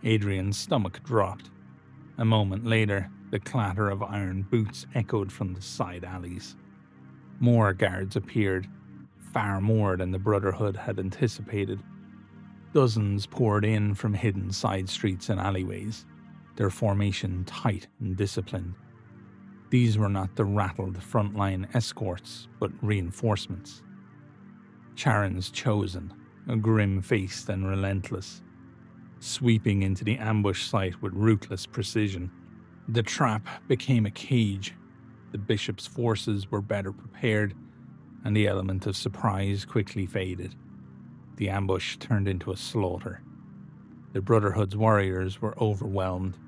Adrian's stomach dropped. A moment later, the clatter of iron boots echoed from the side alleys. More guards appeared, far more than the Brotherhood had anticipated. Dozens poured in from hidden side streets and alleyways, their formation tight and disciplined. These were not the rattled frontline escorts, but reinforcements. Charon's chosen, grim-faced and relentless, sweeping into the ambush site with ruthless precision. The trap became a cage. The bishop's forces were better prepared, and the element of surprise quickly faded. The ambush turned into a slaughter. The Brotherhood's warriors were overwhelmed,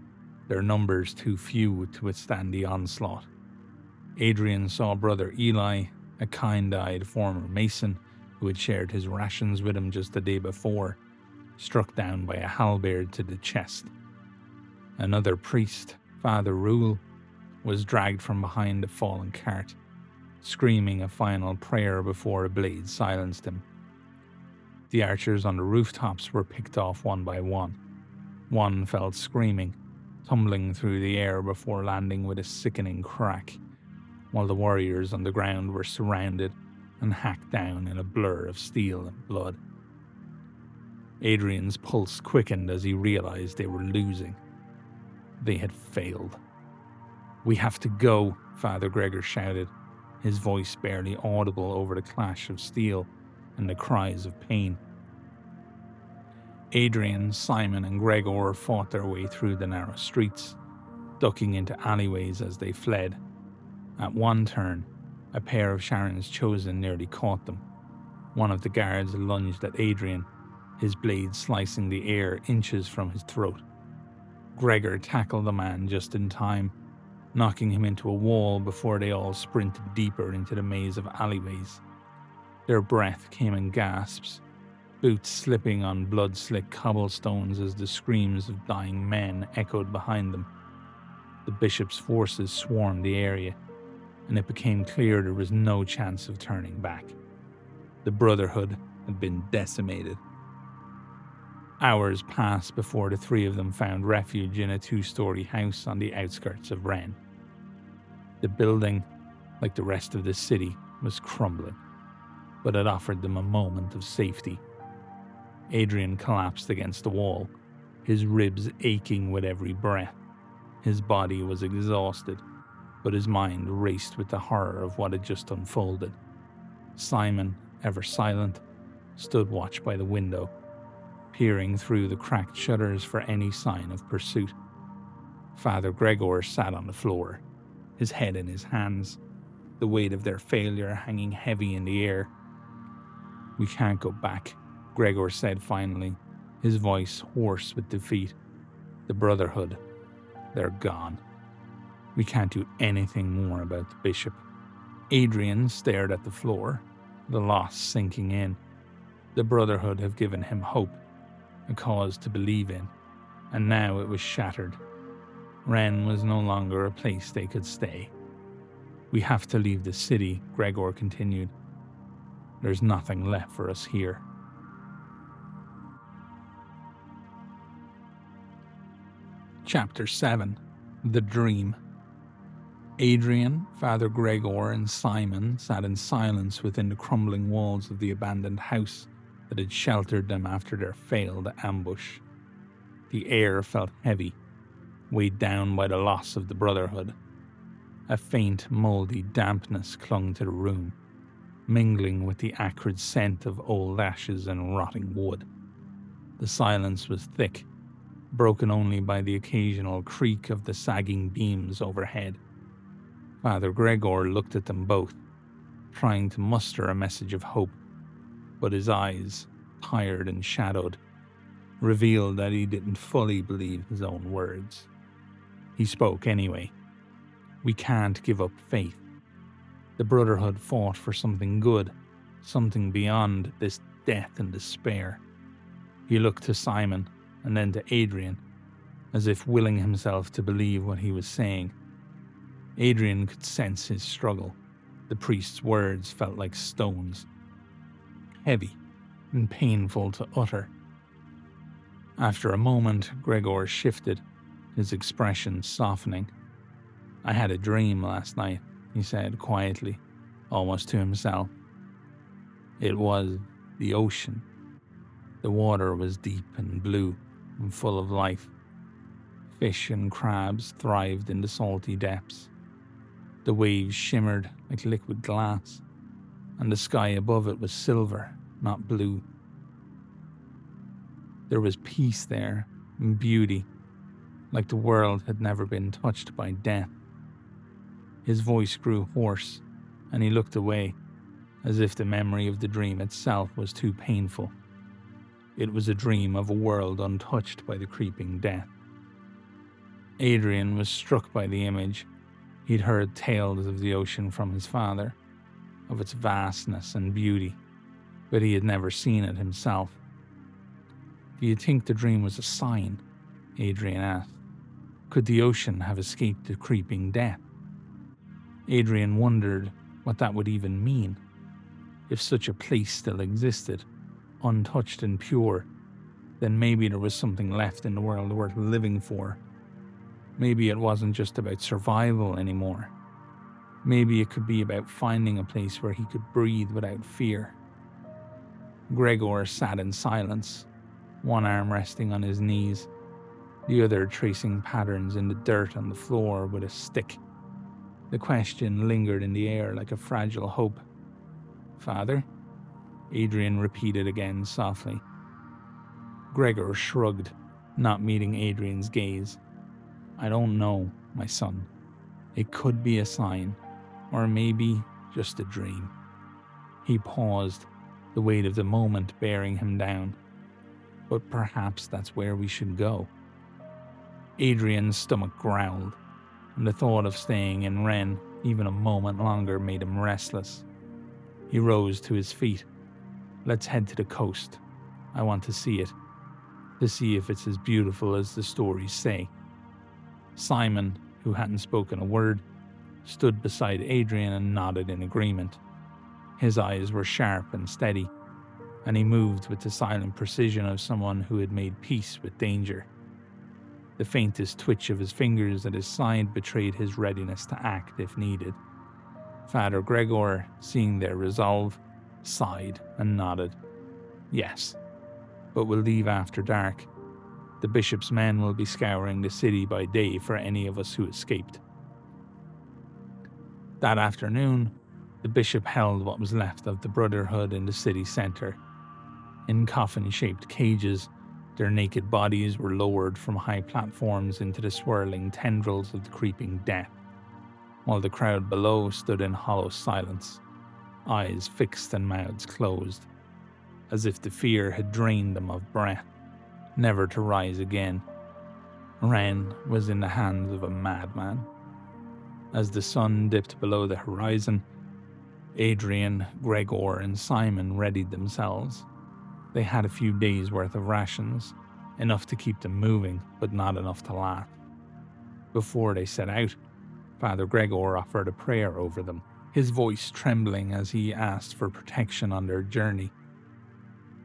their numbers too few to withstand the onslaught. Adrian saw Brother Eli, a kind-eyed former Mason who had shared his rations with him just the day before, struck down by a halberd to the chest. Another priest, Father Rule, was dragged from behind a fallen cart, screaming a final prayer before a blade silenced him. The archers on the rooftops were picked off one by one. One fell screaming, tumbling through the air before landing with a sickening crack, while the warriors on the ground were surrounded and hacked down in a blur of steel and blood. Adrian's pulse quickened as he realized they were losing. They had failed. "We have to go," Father Gregor shouted, his voice barely audible over the clash of steel and the cries of pain. Adrian, Simon, and Gregor fought their way through the narrow streets, ducking into alleyways as they fled. At one turn, a pair of Sharon's chosen nearly caught them. One of the guards lunged at Adrian, his blade slicing the air inches from his throat. Gregor tackled the man just in time, knocking him into a wall before they all sprinted deeper into the maze of alleyways. Their breath came in gasps, boots slipping on blood-slick cobblestones as the screams of dying men echoed behind them. The bishop's forces swarmed the area, and it became clear there was no chance of turning back. The Brotherhood had been decimated. Hours passed before the three of them found refuge in a 2-story house on the outskirts of Rennes. The building, like the rest of the city, was crumbling, but it offered them a moment of safety. Adrian collapsed against the wall, his ribs aching with every breath. His body was exhausted, but his mind raced with the horror of what had just unfolded. Simon, ever silent, stood watch by the window, peering through the cracked shutters for any sign of pursuit. Father Gregor sat on the floor, his head in his hands, the weight of their failure hanging heavy in the air. "We can't go back," Gregor said finally, his voice hoarse with defeat. "The Brotherhood, they're gone. We can't do anything more about the bishop." Adrian stared at the floor, the loss sinking in. The Brotherhood had given him hope, a cause to believe in, and now it was shattered. Rennes was no longer a place they could stay. "We have to leave the city," Gregor continued. "There's nothing left for us here." Chapter 7. The Dream. Adrian, Father Gregor, and Simon sat in silence within the crumbling walls of the abandoned house that had sheltered them after their failed ambush. The air felt heavy, weighed down by the loss of the Brotherhood. A faint, mouldy dampness clung to the room, mingling with the acrid scent of old ashes and rotting wood. The silence was thick, broken only by the occasional creak of the sagging beams overhead. Father Gregor looked at them both, trying to muster a message of hope, but his eyes, tired and shadowed, revealed that he didn't fully believe his own words. He spoke anyway. "We can't give up faith. The Brotherhood fought for something good, something beyond this death and despair." He looked to Simon and then to Adrian, as if willing himself to believe what he was saying. Adrian could sense his struggle. The priest's words felt like stones, heavy and painful to utter. After a moment, Gregor shifted, his expression softening. "I had a dream last night," he said quietly, almost to himself. "It was the ocean. The water was deep and blue and full of life. Fish and crabs thrived in the salty depths. The waves shimmered like liquid glass, and the sky above it was silver, not blue. There was peace there, and beauty, like the world had never been touched by death." His voice grew hoarse, and he looked away, as if the memory of the dream itself was too painful. It was a dream of a world untouched by the creeping death. Adrian was struck by the image. He'd heard tales of the ocean from his father, of its vastness and beauty, but he had never seen it himself. "Do you think the dream was a sign?" Adrian asked. "Could the ocean have escaped the creeping death?" Adrian wondered what that would even mean. If such a place still existed, untouched and pure, then maybe there was something left in the world worth living for. Maybe it wasn't just about survival anymore. Maybe it could be about finding a place where he could breathe without fear. Gregor sat in silence, one arm resting on his knees, the other tracing patterns in the dirt on the floor with a stick. The question lingered in the air like a fragile hope. "Father?" Adrian repeated again softly. Gregor shrugged, not meeting Adrian's gaze. "I don't know, my son. It could be a sign, or maybe just a dream." He paused, the weight of the moment bearing him down. but perhaps that's where we should go. Adrian's stomach growled, and the thought of staying in Rennes even a moment longer made him restless. He rose to his feet. Let's head to the coast. I want to see it, to see if it's as beautiful as the stories say. Simon, who hadn't spoken a word, stood beside Adrian and nodded in agreement. His eyes were sharp and steady, and he moved with the silent precision of someone who had made peace with danger. The faintest twitch of his fingers at his side betrayed his readiness to act if needed. Father Gregor, seeing their resolve, sighed and nodded. Yes, but we'll leave after dark. The bishop's men will be scouring the city by day for any of us who escaped. That afternoon, the bishop held what was left of the Brotherhood in the city centre. In coffin-shaped cages, their naked bodies were lowered from high platforms into the swirling tendrils of the creeping death, while the crowd below stood in hollow silence, eyes fixed and mouths closed, as if the fear had drained them of breath, never to rise again. Rennes was in the hands of a madman. As the sun dipped below the horizon, Adrian, Gregor, and Simon readied themselves. They had a few days' worth of rations, enough to keep them moving, but not enough to last. Before they set out, Father Gregor offered a prayer over them, his voice trembling as he asked for protection on their journey.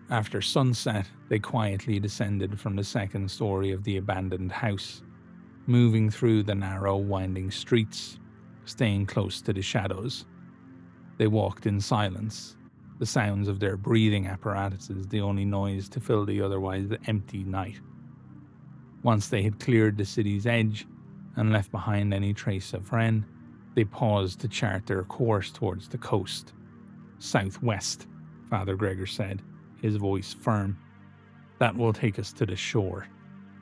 After sunset, they quietly descended from the second story of the abandoned house, moving through the narrow, winding streets, staying close to the shadows. They walked in silence, the sounds of their breathing apparatuses the only noise to fill the otherwise empty night. Once they had cleared the city's edge and left behind any trace of Rennes, they paused to chart their course towards the coast. Southwest, Father Gregor said, his voice firm. That will take us to the shore,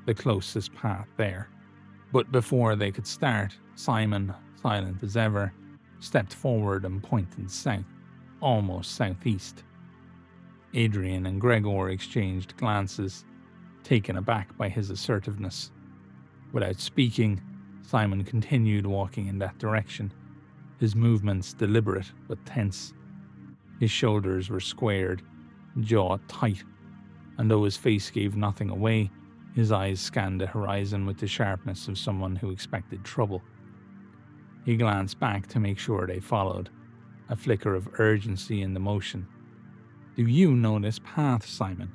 the closest path there. But before they could start, Simon, silent as ever, stepped forward and pointed south, almost southeast. Adrian and Gregor exchanged glances, taken aback by his assertiveness. Without speaking, Simon continued walking in that direction, his movements deliberate but tense. His shoulders were squared, jaw tight, and though his face gave nothing away, his eyes scanned the horizon with the sharpness of someone who expected trouble. He glanced back to make sure they followed, a flicker of urgency in the motion. "Do you know this path, Simon?"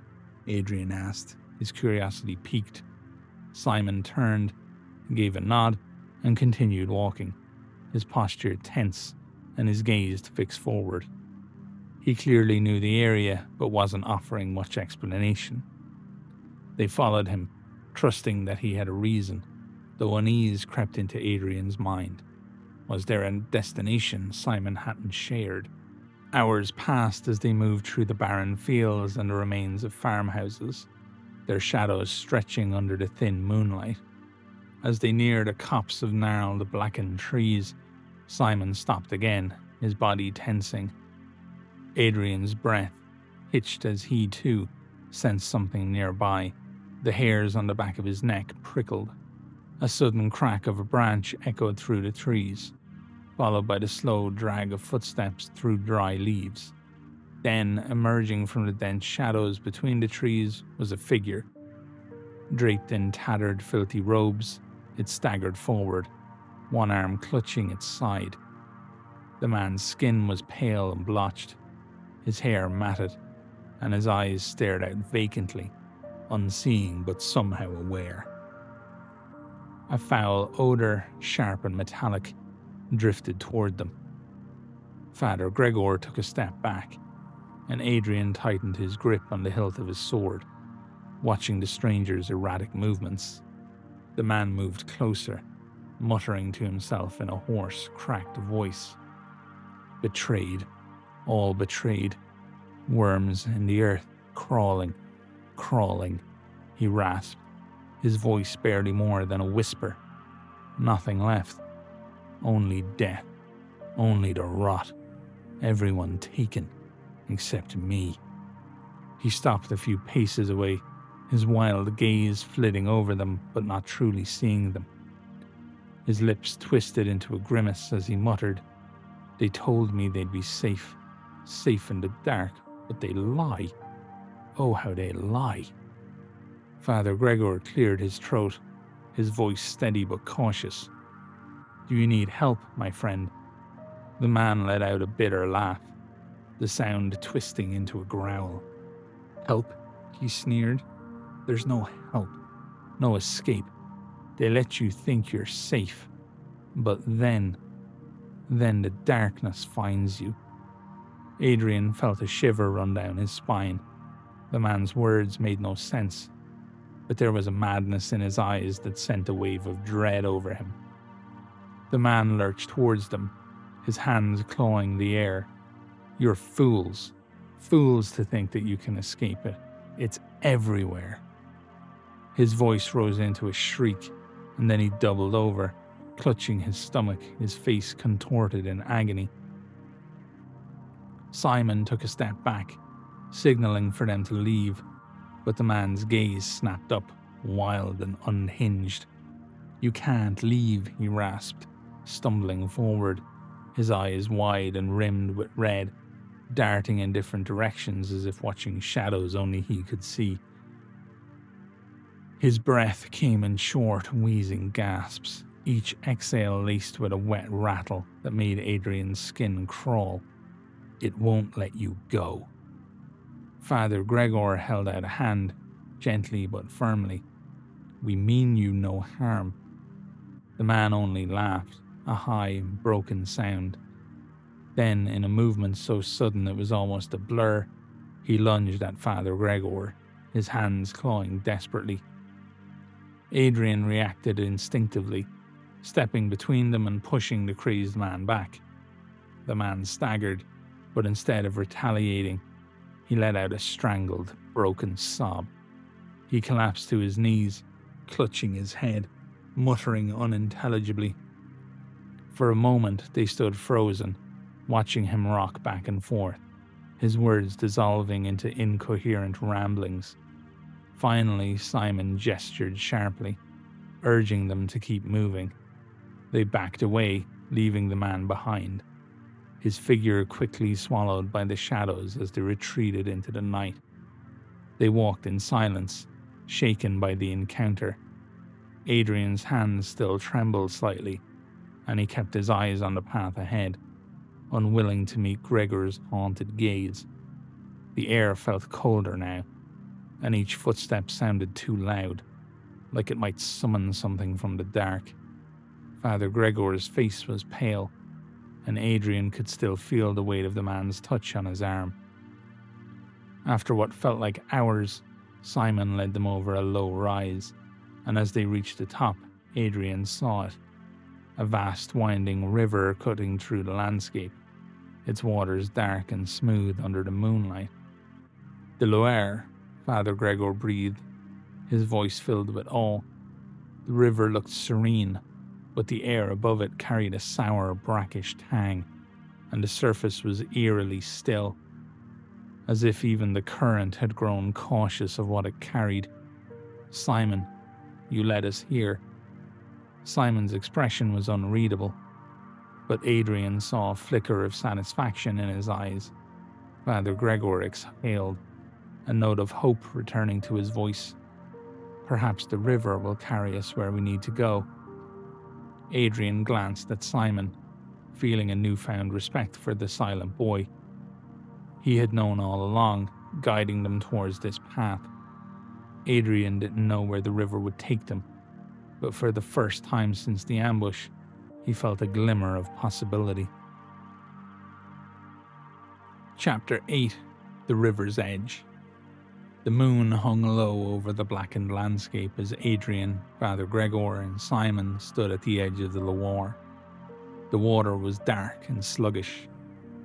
Adrian asked, his curiosity piqued. Simon turned, gave a nod, and continued walking, his posture tense and his gaze fixed forward. He clearly knew the area, but wasn't offering much explanation. They followed him, trusting that he had a reason, though unease crept into Adrian's mind. Was there a destination Simon hadn't shared? Hours passed as they moved through the barren fields and the remains of farmhouses, their shadows stretching under the thin moonlight. As they neared a copse of gnarled, blackened trees, Simon stopped again, his body tensing. Adrian's breath hitched as he, too, sensed something nearby. The hairs on the back of his neck prickled. A sudden crack of a branch echoed through the trees, followed by the slow drag of footsteps through dry leaves. Then, emerging from the dense shadows between the trees, was a figure. Draped in tattered, filthy robes, it staggered forward, one arm clutching its side. The man's skin was pale and blotched, his hair matted, and his eyes stared out vacantly, unseeing but somehow aware. A foul odor, sharp and metallic, drifted toward them. Father Gregor took a step back, and Adrian tightened his grip on the hilt of his sword, watching the stranger's erratic movements. The man moved closer, muttering to himself in a hoarse, cracked voice. Betrayed, all betrayed. Worms in the earth, crawling, he rasped, his voice barely more than a whisper. Nothing left. Only death. Only to rot. Everyone taken, except me. He stopped a few paces away, his wild gaze flitting over them but not truly seeing them. His lips twisted into a grimace as he muttered, "They told me they'd be safe in the dark, but they lie. Oh, how they lie." Father Gregor cleared his throat, his voice steady but cautious. "Do you need help, my friend?" The man let out a bitter laugh, the sound twisting into a growl. "Help?" he sneered. "There's no help, no escape. They let you think you're safe. But then the darkness finds you." Adrian felt a shiver run down his spine. The man's words made no sense, but there was a madness in his eyes that sent a wave of dread over him. The man lurched towards them, his hands clawing the air. "You're fools to think that you can escape it. It's everywhere." His voice rose into a shriek, and then he doubled over, clutching his stomach, his face contorted in agony. Simon took a step back, signaling for them to leave, but the man's gaze snapped up, wild and unhinged. "You can't leave," he rasped, stumbling forward, his eyes wide and rimmed with red, darting in different directions as if watching shadows only he could see. His breath came in short, wheezing gasps, each exhale laced with a wet rattle that made Adrian's skin crawl. "It won't let you go." Father Gregor held out a hand, gently but firmly. "We mean you no harm." The man only laughed, a high, broken sound. Then, in a movement so sudden it was almost a blur, he lunged at Father Gregor, his hands clawing desperately. Adrian reacted instinctively, stepping between them and pushing the crazed man back. The man staggered, but instead of retaliating, he let out a strangled, broken sob. He collapsed to his knees, clutching his head, muttering unintelligibly. For a moment they stood frozen, watching him rock back and forth, his words dissolving into incoherent ramblings. Finally, Simon gestured sharply, urging them to keep moving. They backed away, leaving the man behind, his figure quickly swallowed by the shadows as they retreated into the night. They walked in silence, shaken by the encounter. Adrian's hands still trembled slightly, and he kept his eyes on the path ahead, unwilling to meet Gregor's haunted gaze. The air felt colder now, and each footstep sounded too loud, like it might summon something from the dark. Father Gregor's face was pale, and Adrian could still feel the weight of the man's touch on his arm. After what felt like hours, Simon led them over a low rise, and as they reached the top, Adrian saw it. A vast winding river cutting through the landscape, its waters dark and smooth under the moonlight. "The Loire," Father Gregor breathed, his voice filled with awe. The river looked serene, but the air above it carried a sour, brackish tang, and the surface was eerily still, as if even the current had grown cautious of what it carried. "Simon, you led us here." Simon's expression was unreadable, but Adrian saw a flicker of satisfaction in his eyes. Father Gregor exhaled, a note of hope returning to his voice. "Perhaps the river will carry us where we need to go." Adrian glanced at Simon, feeling a newfound respect for the silent boy. He had known all along, guiding them towards this path. Adrian didn't know where the river would take them, but for the first time since the ambush, he felt a glimmer of possibility. Chapter 8: The River's Edge. The moon hung low over the blackened landscape as Adrian, Father Gregor, and Simon stood at the edge of the Loire. The water was dark and sluggish,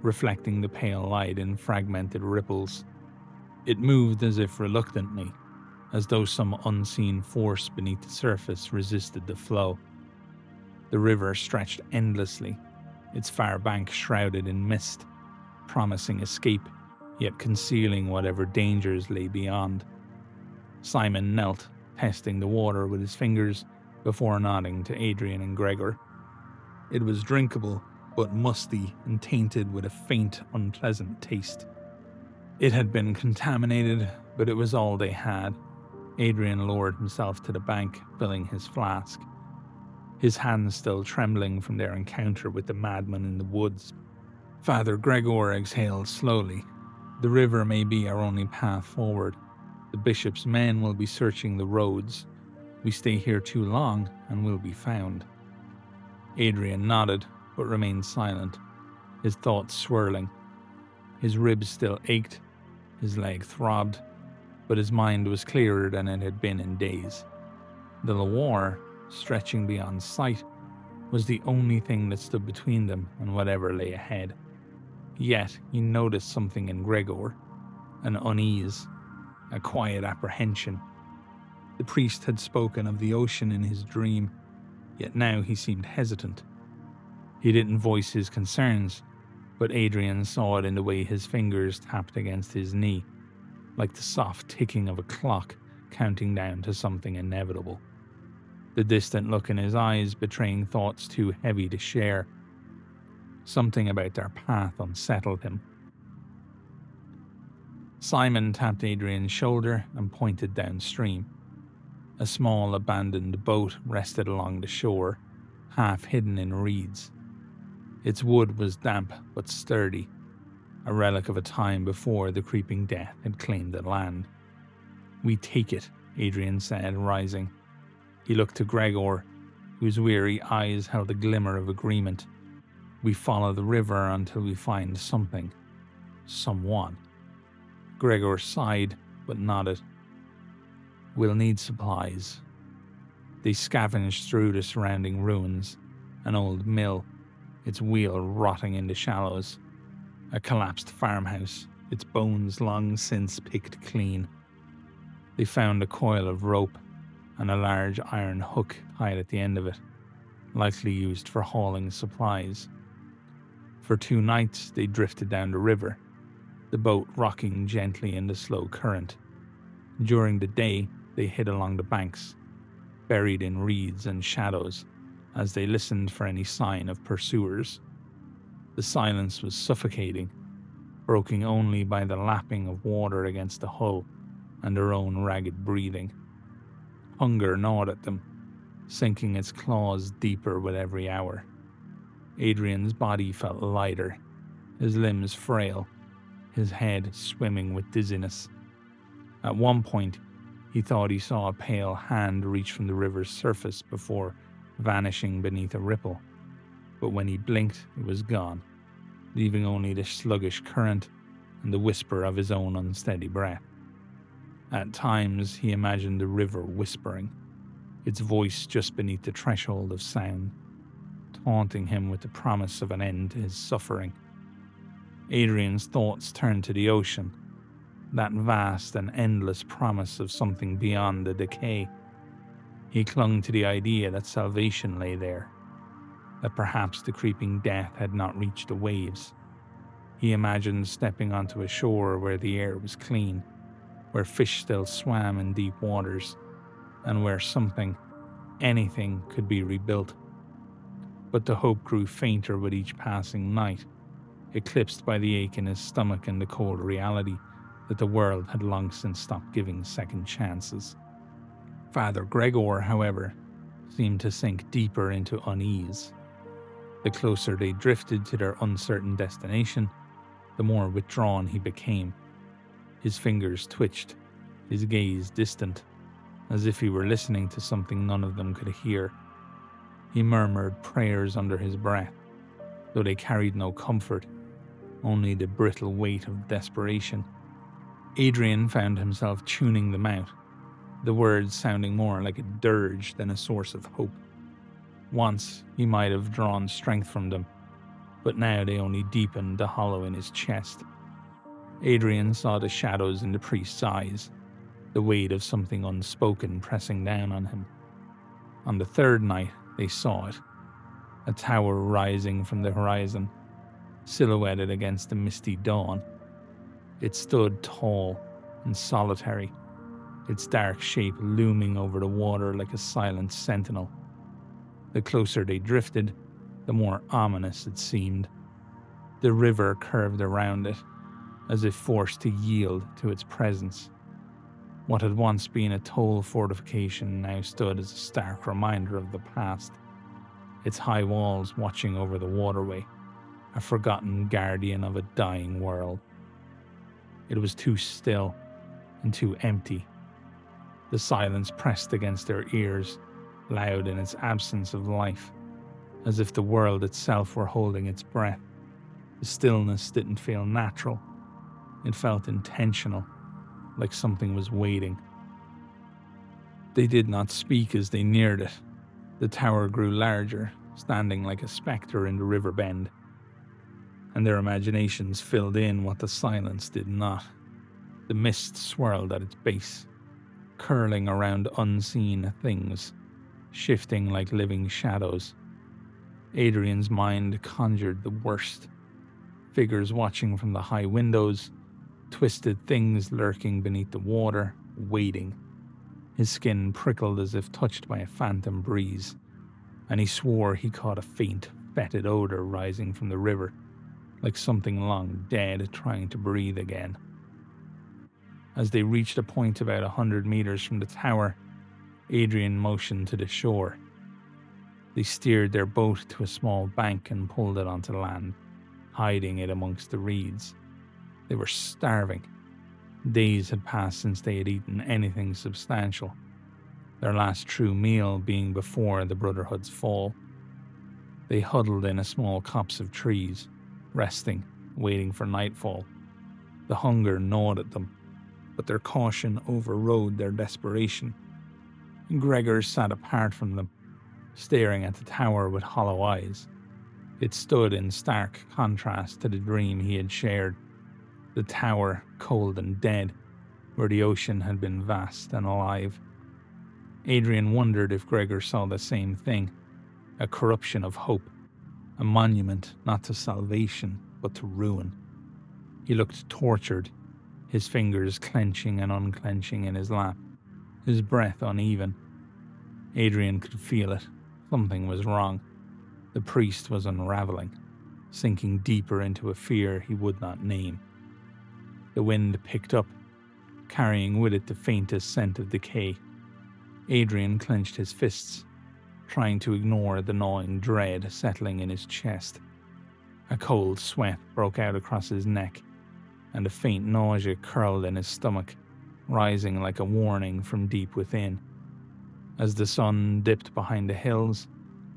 reflecting the pale light in fragmented ripples. It moved as if reluctantly, as though some unseen force beneath the surface resisted the flow. The river stretched endlessly, its far bank shrouded in mist, promising escape, yet concealing whatever dangers lay beyond. Simon knelt, testing the water with his fingers before nodding to Adrian and Gregor. It was drinkable, but musty and tainted with a faint, unpleasant taste. It had been contaminated, but it was all they had. Adrian lowered himself to the bank, filling his flask, his hands still trembling from their encounter with the madman in the woods. Father Gregor exhaled slowly. The river may be our only path forward. The bishop's men will be searching the roads. We stay here too long, and we'll be found. Adrian nodded, but remained silent, his thoughts swirling. His ribs still ached, his leg throbbed, but his mind was clearer than it had been in days. The Loire, stretching beyond sight, was the only thing that stood between them and whatever lay ahead. Yet he noticed something in Gregor, an unease, a quiet apprehension. The priest had spoken of the ocean in his dream, yet now he seemed hesitant. He didn't voice his concerns, but Adrian saw it in the way his fingers tapped against his knee, like the soft ticking of a clock counting down to something inevitable. The distant look in his eyes betraying thoughts too heavy to share. Something about their path unsettled him. Simon tapped Adrian's shoulder and pointed downstream. A small abandoned boat rested along the shore, half hidden in reeds. Its wood was damp but sturdy, a relic of a time before the creeping death had claimed the land. "We take it," Adrian said, rising. He looked to Gregor, whose weary eyes held a glimmer of agreement. "We follow the river until we find something. Someone." Gregor sighed, but nodded. "We'll need supplies." They scavenged through the surrounding ruins, an old mill, its wheel rotting in the shallows, a collapsed farmhouse, its bones long since picked clean. They found a coil of rope and a large iron hook tied at the end of it, likely used for hauling supplies. For 2 nights they drifted down the river, the boat rocking gently in the slow current. During the day they hid along the banks, buried in reeds and shadows, as they listened for any sign of pursuers. The silence was suffocating, broken only by the lapping of water against the hull and their own ragged breathing. Hunger gnawed at them, sinking its claws deeper with every hour. Adrian's body felt lighter, his limbs frail, his head swimming with dizziness. At one point, he thought he saw a pale hand reach from the river's surface before vanishing beneath a ripple, but when he blinked, it was gone, leaving only the sluggish current and the whisper of his own unsteady breath. At times, he imagined the river whispering, its voice just beneath the threshold of sound, taunting him with the promise of an end to his suffering. Adrian's thoughts turned to the ocean, that vast and endless promise of something beyond the decay. He clung to the idea that salvation lay there, that perhaps the creeping death had not reached the waves. He imagined stepping onto a shore where the air was clean, where fish still swam in deep waters, and where something, anything, could be rebuilt. But the hope grew fainter with each passing night, eclipsed by the ache in his stomach and the cold reality that the world had long since stopped giving second chances. Father Gregor, however, seemed to sink deeper into unease. The closer they drifted to their uncertain destination, the more withdrawn he became. His fingers twitched, his gaze distant, as if he were listening to something none of them could hear. He murmured prayers under his breath, though they carried no comfort, only the brittle weight of desperation. Adrian found himself tuning them out, the words sounding more like a dirge than a source of hope. Once he might have drawn strength from them, but now they only deepened the hollow in his chest. Adrian saw the shadows in the priest's eyes, the weight of something unspoken pressing down on him. On the 3rd night, they saw it, a tower rising from the horizon, silhouetted against the misty dawn. It stood tall and solitary, its dark shape looming over the water like a silent sentinel. The closer they drifted, the more ominous it seemed. The river curved around it, as if forced to yield to its presence. What had once been a toll fortification now stood as a stark reminder of the past, its high walls watching over the waterway, a forgotten guardian of a dying world. It was too still and too empty. The silence pressed against their ears, loud in its absence of life, as if the world itself were holding its breath. The stillness didn't feel natural. It felt intentional, like something was waiting. They did not speak as they neared it. The tower grew larger, standing like a spectre in the river bend, and their imaginations filled in what the silence did not. The mist swirled at its base, curling around unseen things, shifting like living shadows. Adrian's mind conjured the worst. Figures watching from the high windows, twisted things lurking beneath the water, waiting. His skin prickled as if touched by a phantom breeze, and he swore he caught a faint, fetid odor rising from the river, like something long dead trying to breathe again. As they reached a point about 100 meters from the tower, Adrian motioned to the shore. They steered their boat to a small bank and pulled it onto land, hiding it amongst the reeds. They were starving. Days had passed since they had eaten anything substantial, their last true meal being before the Brotherhood's fall. They huddled in a small copse of trees, resting, waiting for nightfall. The hunger gnawed at them, but their caution overrode their desperation. Gregor sat apart from them, staring at the tower with hollow eyes. It stood in stark contrast to the dream he had shared. The tower, cold and dead, where the ocean had been vast and alive. Adrian wondered if Gregor saw the same thing, a corruption of hope, a monument not to salvation but to ruin. He looked tortured, his fingers clenching and unclenching in his lap, his breath uneven. Adrian could feel it. Something was wrong. The priest was unraveling, sinking deeper into a fear he would not name. The wind picked up, carrying with it the faintest scent of decay. Adrian clenched his fists, trying to ignore the gnawing dread settling in his chest. A cold sweat broke out across his neck, and a faint nausea curled in his stomach, rising like a warning from deep within. As the sun dipped behind the hills,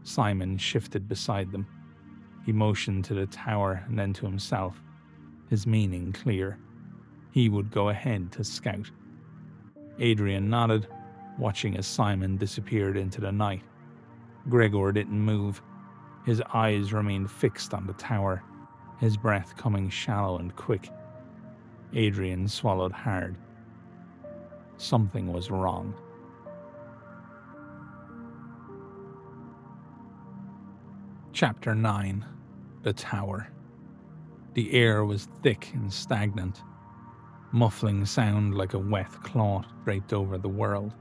Simon shifted beside them. He motioned to the tower and then to himself, his meaning clear. He would go ahead to scout. Adrian nodded, watching as Simon disappeared into the night. Gregor didn't move. His eyes remained fixed on the tower, his breath coming shallow and quick. Adrian swallowed hard. Something was wrong. Chapter 9. The Tower. The air was thick and stagnant, muffling sound like a wet cloth draped over the world.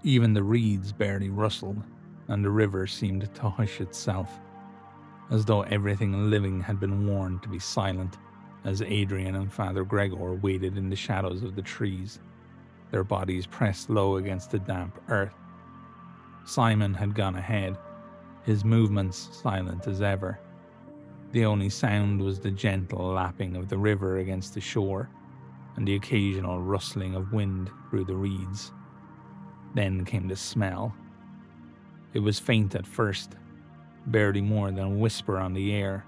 Even the reeds barely rustled, and the river seemed to hush itself, as though everything living had been warned to be silent, as Adrian and Father Gregor waited in the shadows of the trees, their bodies pressed low against the damp earth. Simon had gone ahead, his movements silent as ever. The only sound was the gentle lapping of the river against the shore, and the occasional rustling of wind through the reeds. Then came the smell. It was faint at first, barely more than a whisper on the air,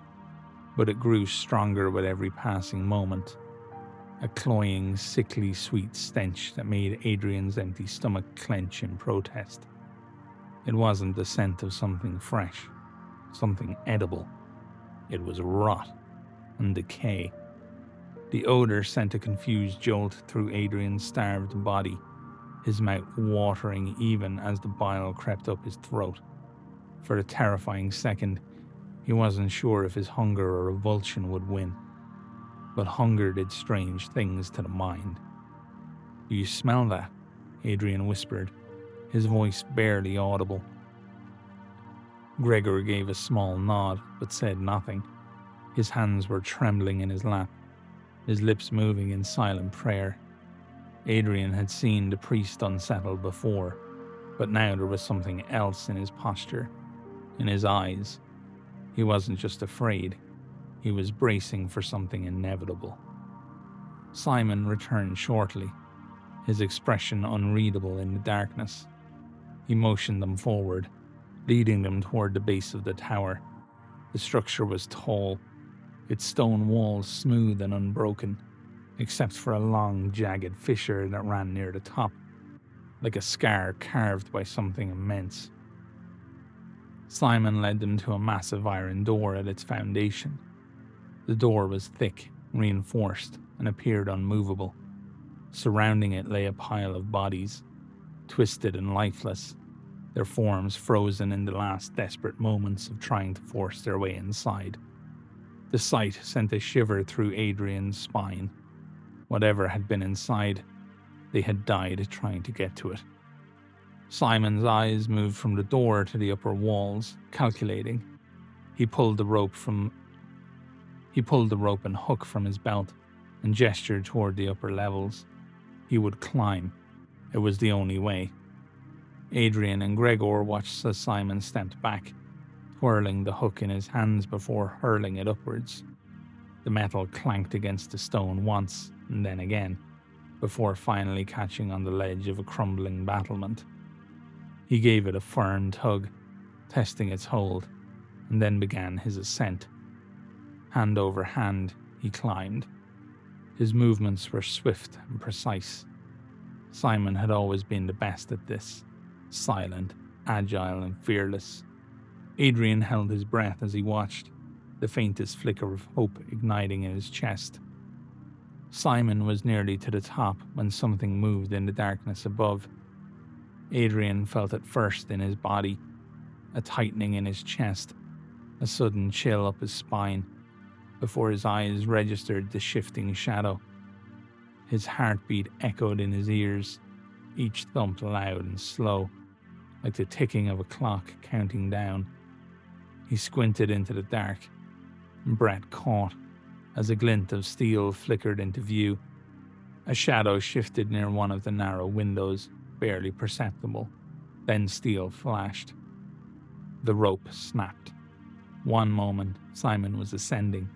but it grew stronger with every passing moment. A cloying, sickly sweet stench that made Adrian's empty stomach clench in protest. It wasn't the scent of something fresh, something edible. It was rot and decay. The odor sent a confused jolt through Adrian's starved body, his mouth watering even as the bile crept up his throat. For a terrifying second, he wasn't sure if his hunger or revulsion would win. But hunger did strange things to the mind. "Do you smell that?" Adrian whispered, his voice barely audible. Gregor gave a small nod, but said nothing. His hands were trembling in his lap, his lips moving in silent prayer. Adrian had seen the priest unsettled before, but now there was something else in his posture, in his eyes. He wasn't just afraid, he was bracing for something inevitable. Simon returned shortly, his expression unreadable in the darkness. He motioned them forward, leading them toward the base of the tower. The structure was tall, its stone walls smooth and unbroken, except for a long, jagged fissure that ran near the top, like a scar carved by something immense. Simon led them to a massive iron door at its foundation. The door was thick, reinforced, and appeared unmovable. Surrounding it lay a pile of bodies, twisted and lifeless, their forms frozen in the last desperate moments of trying to force their way inside. The sight sent a shiver through Adrian's spine. Whatever had been inside, they had died trying to get to it. Simon's eyes moved from the door to the upper walls, calculating. He pulled the rope and hook from his belt and gestured toward the upper levels. He would climb. It was the only way. Adrian and Gregor watched as Simon stepped back, twirling the hook in his hands before hurling it upwards. The metal clanked against the stone once and then again, before finally catching on the ledge of a crumbling battlement. He gave it a firm tug, testing its hold, and then began his ascent. Hand over hand, he climbed. His movements were swift and precise. Simon had always been the best at this, silent, agile, and fearless. Adrian held his breath as he watched, the faintest flicker of hope igniting in his chest. Simon was nearly to the top when something moved in the darkness above. Adrian felt it first in his body, a tightening in his chest, a sudden chill up his spine, before his eyes registered the shifting shadow. His heartbeat echoed in his ears, each thump loud and slow, like the ticking of a clock counting down. He squinted into the dark, and Brett caught as a glint of steel flickered into view. A shadow shifted near one of the narrow windows, barely perceptible. Then steel flashed. The rope snapped. One moment, Simon was ascending.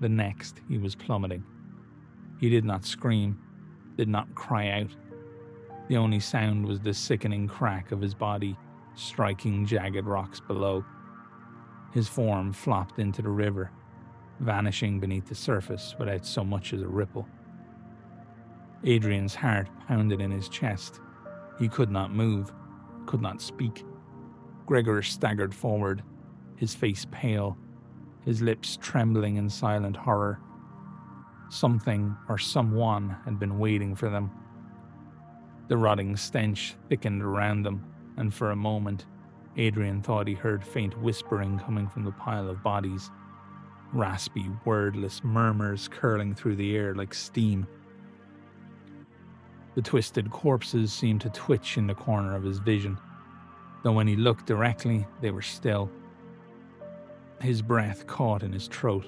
The next, he was plummeting. He did not scream, did not cry out. The only sound was the sickening crack of his body striking jagged rocks below. His form flopped into the river, vanishing beneath the surface without so much as a ripple. Adrian's heart pounded in his chest. He could not move, could not speak. Gregor staggered forward, his face pale, his lips trembling in silent horror. Something or someone had been waiting for them. The rotting stench thickened around them, and for a moment, Adrian thought he heard faint whispering coming from the pile of bodies, raspy, wordless murmurs curling through the air like steam. The twisted corpses seemed to twitch in the corner of his vision, though when he looked directly, they were still. His breath caught in his throat,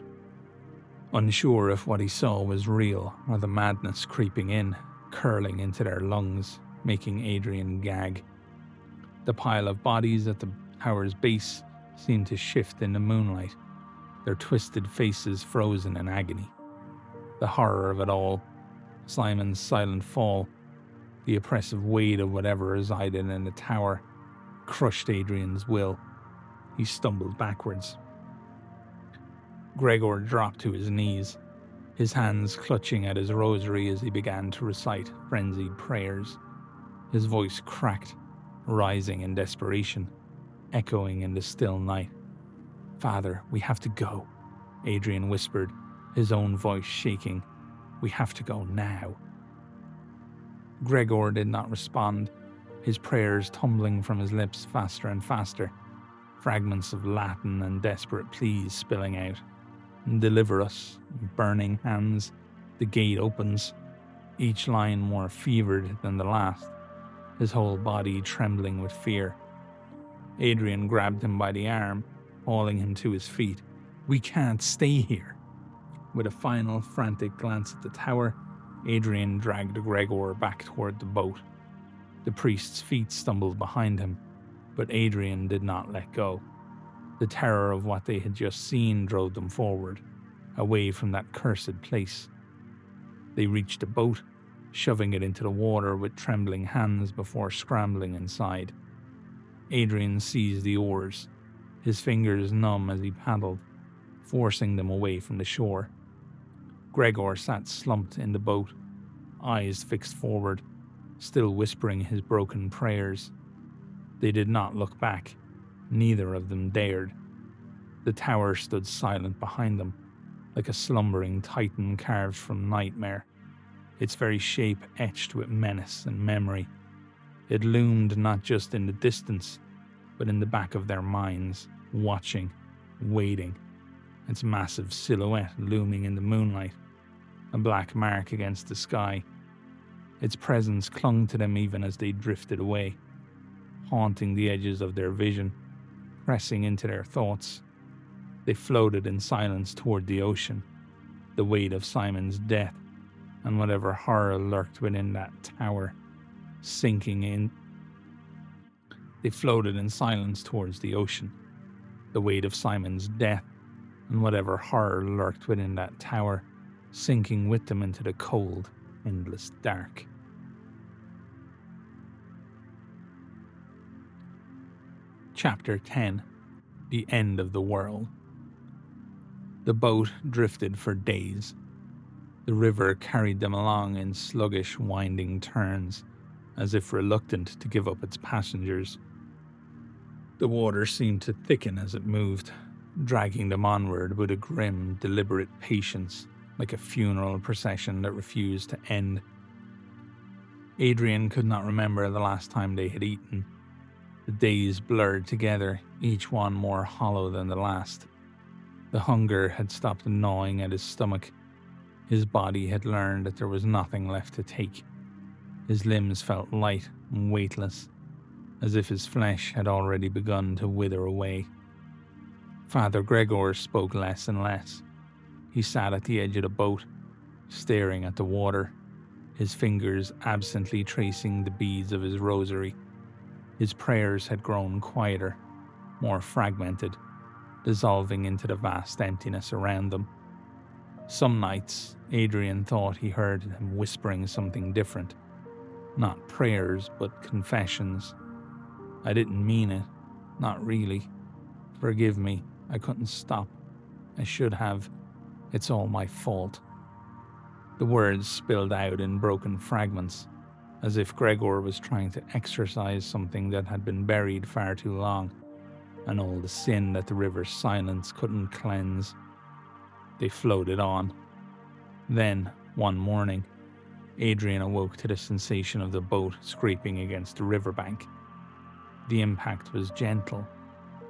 unsure if what he saw was real or the madness creeping in, curling into their lungs, making Adrian gag. The pile of bodies at the tower's base seemed to shift in the moonlight, their twisted faces frozen in agony. The horror of it all, Simon's silent fall, the oppressive weight of whatever resided in the tower, crushed Adrian's will. He stumbled backwards. Gregor dropped to his knees, his hands clutching at his rosary as he began to recite frenzied prayers. His voice cracked, rising in desperation, echoing in the still night. "Father, we have to go," Adrian whispered, his own voice shaking. "We have to go now." Gregor did not respond, his prayers tumbling from his lips faster and faster, fragments of Latin and desperate pleas spilling out. "Deliver us," burning hands. The gate opens. each line more fevered than the last, his whole body trembling with fear. Adrian grabbed him by the arm, hauling him to his feet. "We can't stay here." With a final frantic glance at the tower, Adrian dragged Gregor back toward the boat. The priest's feet stumbled behind him, but Adrian did not let go. The terror of what they had just seen drove them forward, away from that cursed place. They reached the boat, shoving it into the water with trembling hands before scrambling inside. Adrian seized the oars, his fingers numb as he paddled, forcing them away from the shore. Gregor sat slumped in the boat, eyes fixed forward, still whispering his broken prayers. They did not look back. Neither of them dared. The tower stood silent behind them, like a slumbering titan carved from nightmare, its very shape etched with menace and memory. It loomed not just in the distance, but in the back of their minds, watching, waiting, its massive silhouette looming in the moonlight, a black mark against the sky. Its presence clung to them even as they drifted away, haunting the edges of their vision, pressing into their thoughts. They floated in silence toward the ocean, the weight of Simon's death and whatever horror lurked within that tower, sinking in. They floated in silence towards the ocean, the weight of Simon's death and whatever horror lurked within that tower, sinking with them into the cold, endless dark. Chapter 10. The End of the World. The boat drifted for days. The river carried them along in sluggish, winding turns, as if reluctant to give up its passengers. The water seemed to thicken as it moved, dragging them onward with a grim, deliberate patience, like a funeral procession that refused to end. Adrian could not remember the last time they had eaten. The days blurred together, each one more hollow than the last. The hunger had stopped gnawing at his stomach. His body had learned that there was nothing left to take. His limbs felt light and weightless, as if his flesh had already begun to wither away. Father Gregor spoke less and less. He sat at the edge of the boat, staring at the water, his fingers absently tracing the beads of his rosary. His prayers had grown quieter, more fragmented, dissolving into the vast emptiness around them. Some nights, Adrian thought he heard him whispering something different. Not prayers, but confessions. "I didn't mean it. Not really. Forgive me. I couldn't stop. I should have. It's all my fault." The words spilled out in broken fragments, as if Gregor was trying to exorcise something that had been buried far too long, and all the sin that the river's silence couldn't cleanse. They floated on. Then, one morning, Adrian awoke to the sensation of the boat scraping against the riverbank. The impact was gentle,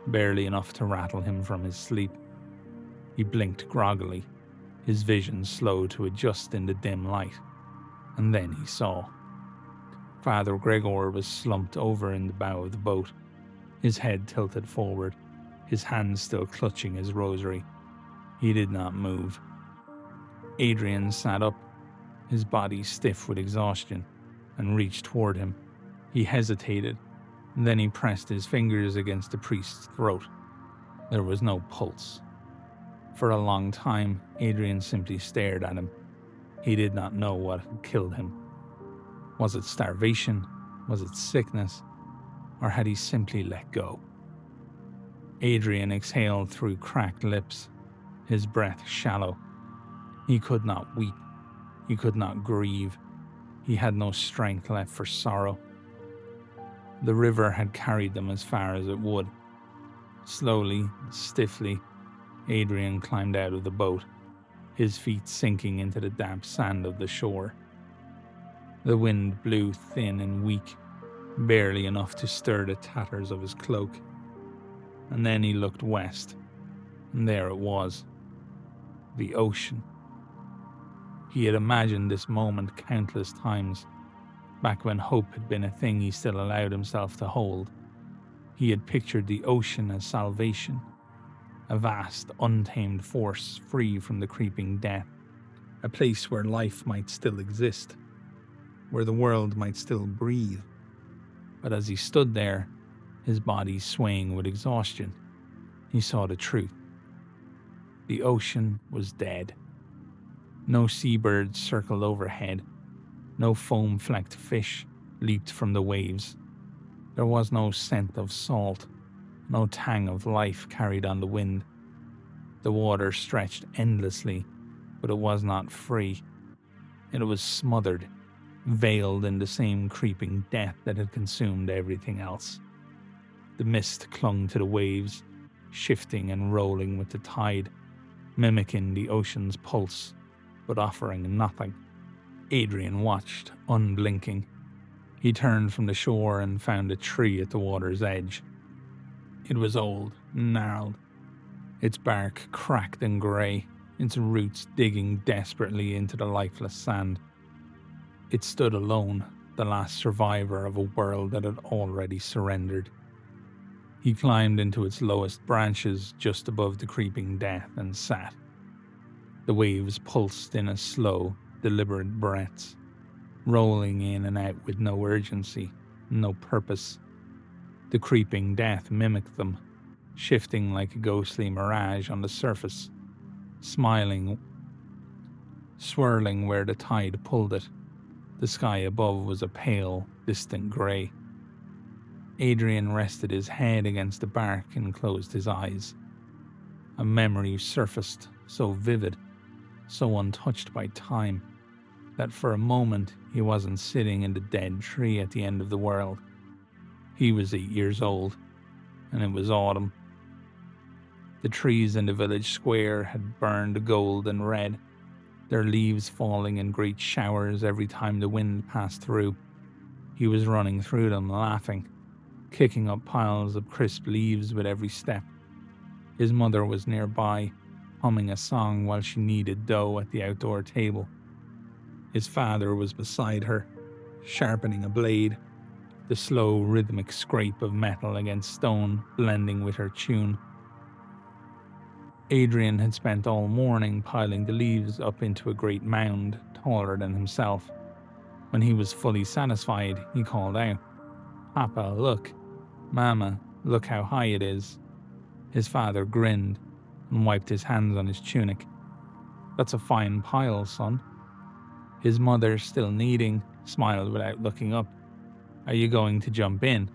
barely enough to rattle him from his sleep. He blinked groggily, his vision slow to adjust in the dim light, and then he saw. Father Gregor was slumped over in the bow of the boat, his head tilted forward, his hands still clutching his rosary. He did not move. Adrian sat up, his body stiff with exhaustion, and reached toward him. He hesitated, and then he pressed his fingers against the priest's throat. There was no pulse. For a long time, Adrian simply stared at him. He did not know what had killed him. Was it starvation? Was it sickness? Or had he simply let go? Adrian exhaled through cracked lips, his breath shallow. He could not weep. He could not grieve. He had no strength left for sorrow. The river had carried them as far as it would. Slowly, stiffly, Adrian climbed out of the boat, his feet sinking into the damp sand of the shore. The wind blew thin and weak, barely enough to stir the tatters of his cloak. And then he looked west, and there it was, the ocean. He had imagined this moment countless times, back when hope had been a thing he still allowed himself to hold. He had pictured the ocean as salvation, a vast, untamed force free from the creeping death, a place where life might still exist, where the world might still breathe. But as he stood there, his body swaying with exhaustion, he saw the truth. The ocean was dead. No seabirds circled overhead. No foam-flecked fish leaped from the waves. There was no scent of salt, no tang of life carried on the wind. The water stretched endlessly, but it was not free. It was smothered, veiled in the same creeping death that had consumed everything else. The mist clung to the waves, shifting and rolling with the tide, mimicking the ocean's pulse, but offering nothing. Adrian watched, unblinking. He turned from the shore and found a tree at the water's edge. It was old, gnarled, its bark cracked and grey, its roots digging desperately into the lifeless sand. It stood alone, the last survivor of a world that had already surrendered. He climbed into its lowest branches just above the creeping death and sat. The waves pulsed in a slow, deliberate breaths, rolling in and out with no urgency, no purpose. The creeping death mimicked them, shifting like a ghostly mirage on the surface, smiling, swirling where the tide pulled it. The sky above was a pale, distant grey. Adrian rested his head against the bark and closed his eyes. A memory surfaced, so vivid, so untouched by time, that for a moment he wasn't sitting in the dead tree at the end of the world. He was 8 years old, and it was autumn. The trees in the village square had burned gold and red, their leaves falling in great showers every time the wind passed through. He was running through them, laughing, kicking up piles of crisp leaves with every step. His mother was nearby, humming a song while she kneaded dough at the outdoor table. His father was beside her, sharpening a blade, the slow, rhythmic scrape of metal against stone blending with her tune. Adrian had spent all morning piling the leaves up into a great mound taller than himself. When he was fully satisfied, he called out, "Papa, look. Mama, look how high it is." His father grinned and wiped his hands on his tunic. "That's a fine pile, son." His mother, still kneading, smiled without looking up. "Are you going to jump in?"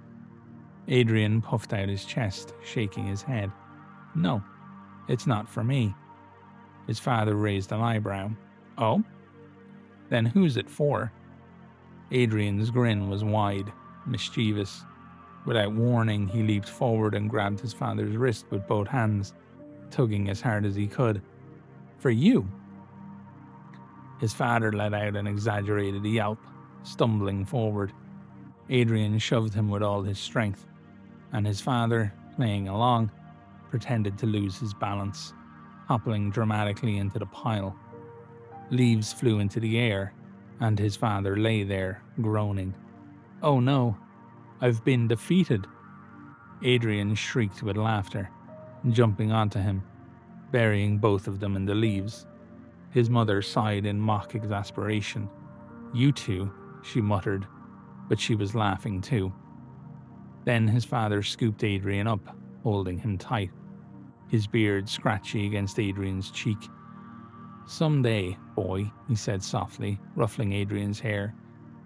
Adrian puffed out his chest, shaking his head. "No, it's not for me." His father raised an eyebrow. "Oh? Then who's it for?" Adrian's grin was wide, mischievous. Without warning, he leaped forward and grabbed his father's wrist with both hands, tugging as hard as he could. "For you." His father let out an exaggerated yelp, stumbling forward. Adrian shoved him with all his strength, and his father, playing along, pretended to lose his balance, toppling dramatically into the pile. Leaves flew into the air, and his father lay there, groaning. "Oh no, I've been defeated." Adrian shrieked with laughter, jumping onto him, burying both of them in the leaves. His mother sighed in mock exasperation. "You two," she muttered, but she was laughing too. Then his father scooped Adrian up, holding him tight, his beard scratchy against Adrian's cheek. "Someday, boy," he said softly, ruffling Adrian's hair,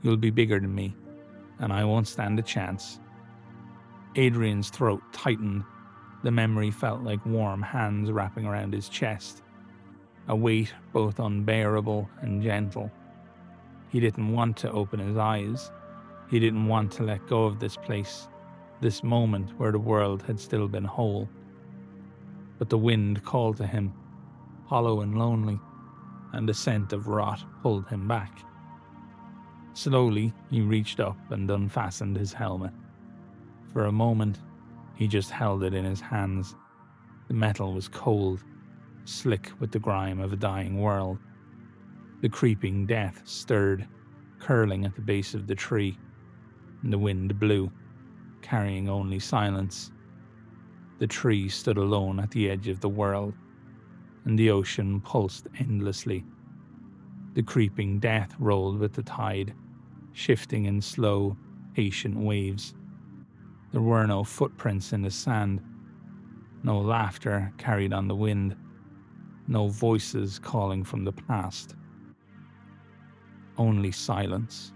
"you'll be bigger than me, and I won't stand a chance." Adrian's throat tightened. The memory felt like warm hands wrapping around his chest, a weight both unbearable and gentle. He didn't want to open his eyes. He didn't want to let go of this place, this moment where the world had still been whole. But the wind called to him, hollow and lonely, and the scent of rot pulled him back. Slowly, he reached up and unfastened his helmet. For a moment, he just held it in his hands. The metal was cold, slick with the grime of a dying world. The creeping death stirred, curling at the base of the tree, and the wind blew, carrying only silence. The tree stood alone at the edge of the world, and the ocean pulsed endlessly. The creeping death rolled with the tide, shifting in slow, patient waves. There were no footprints in the sand, no laughter carried on the wind, no voices calling from the past. Only silence.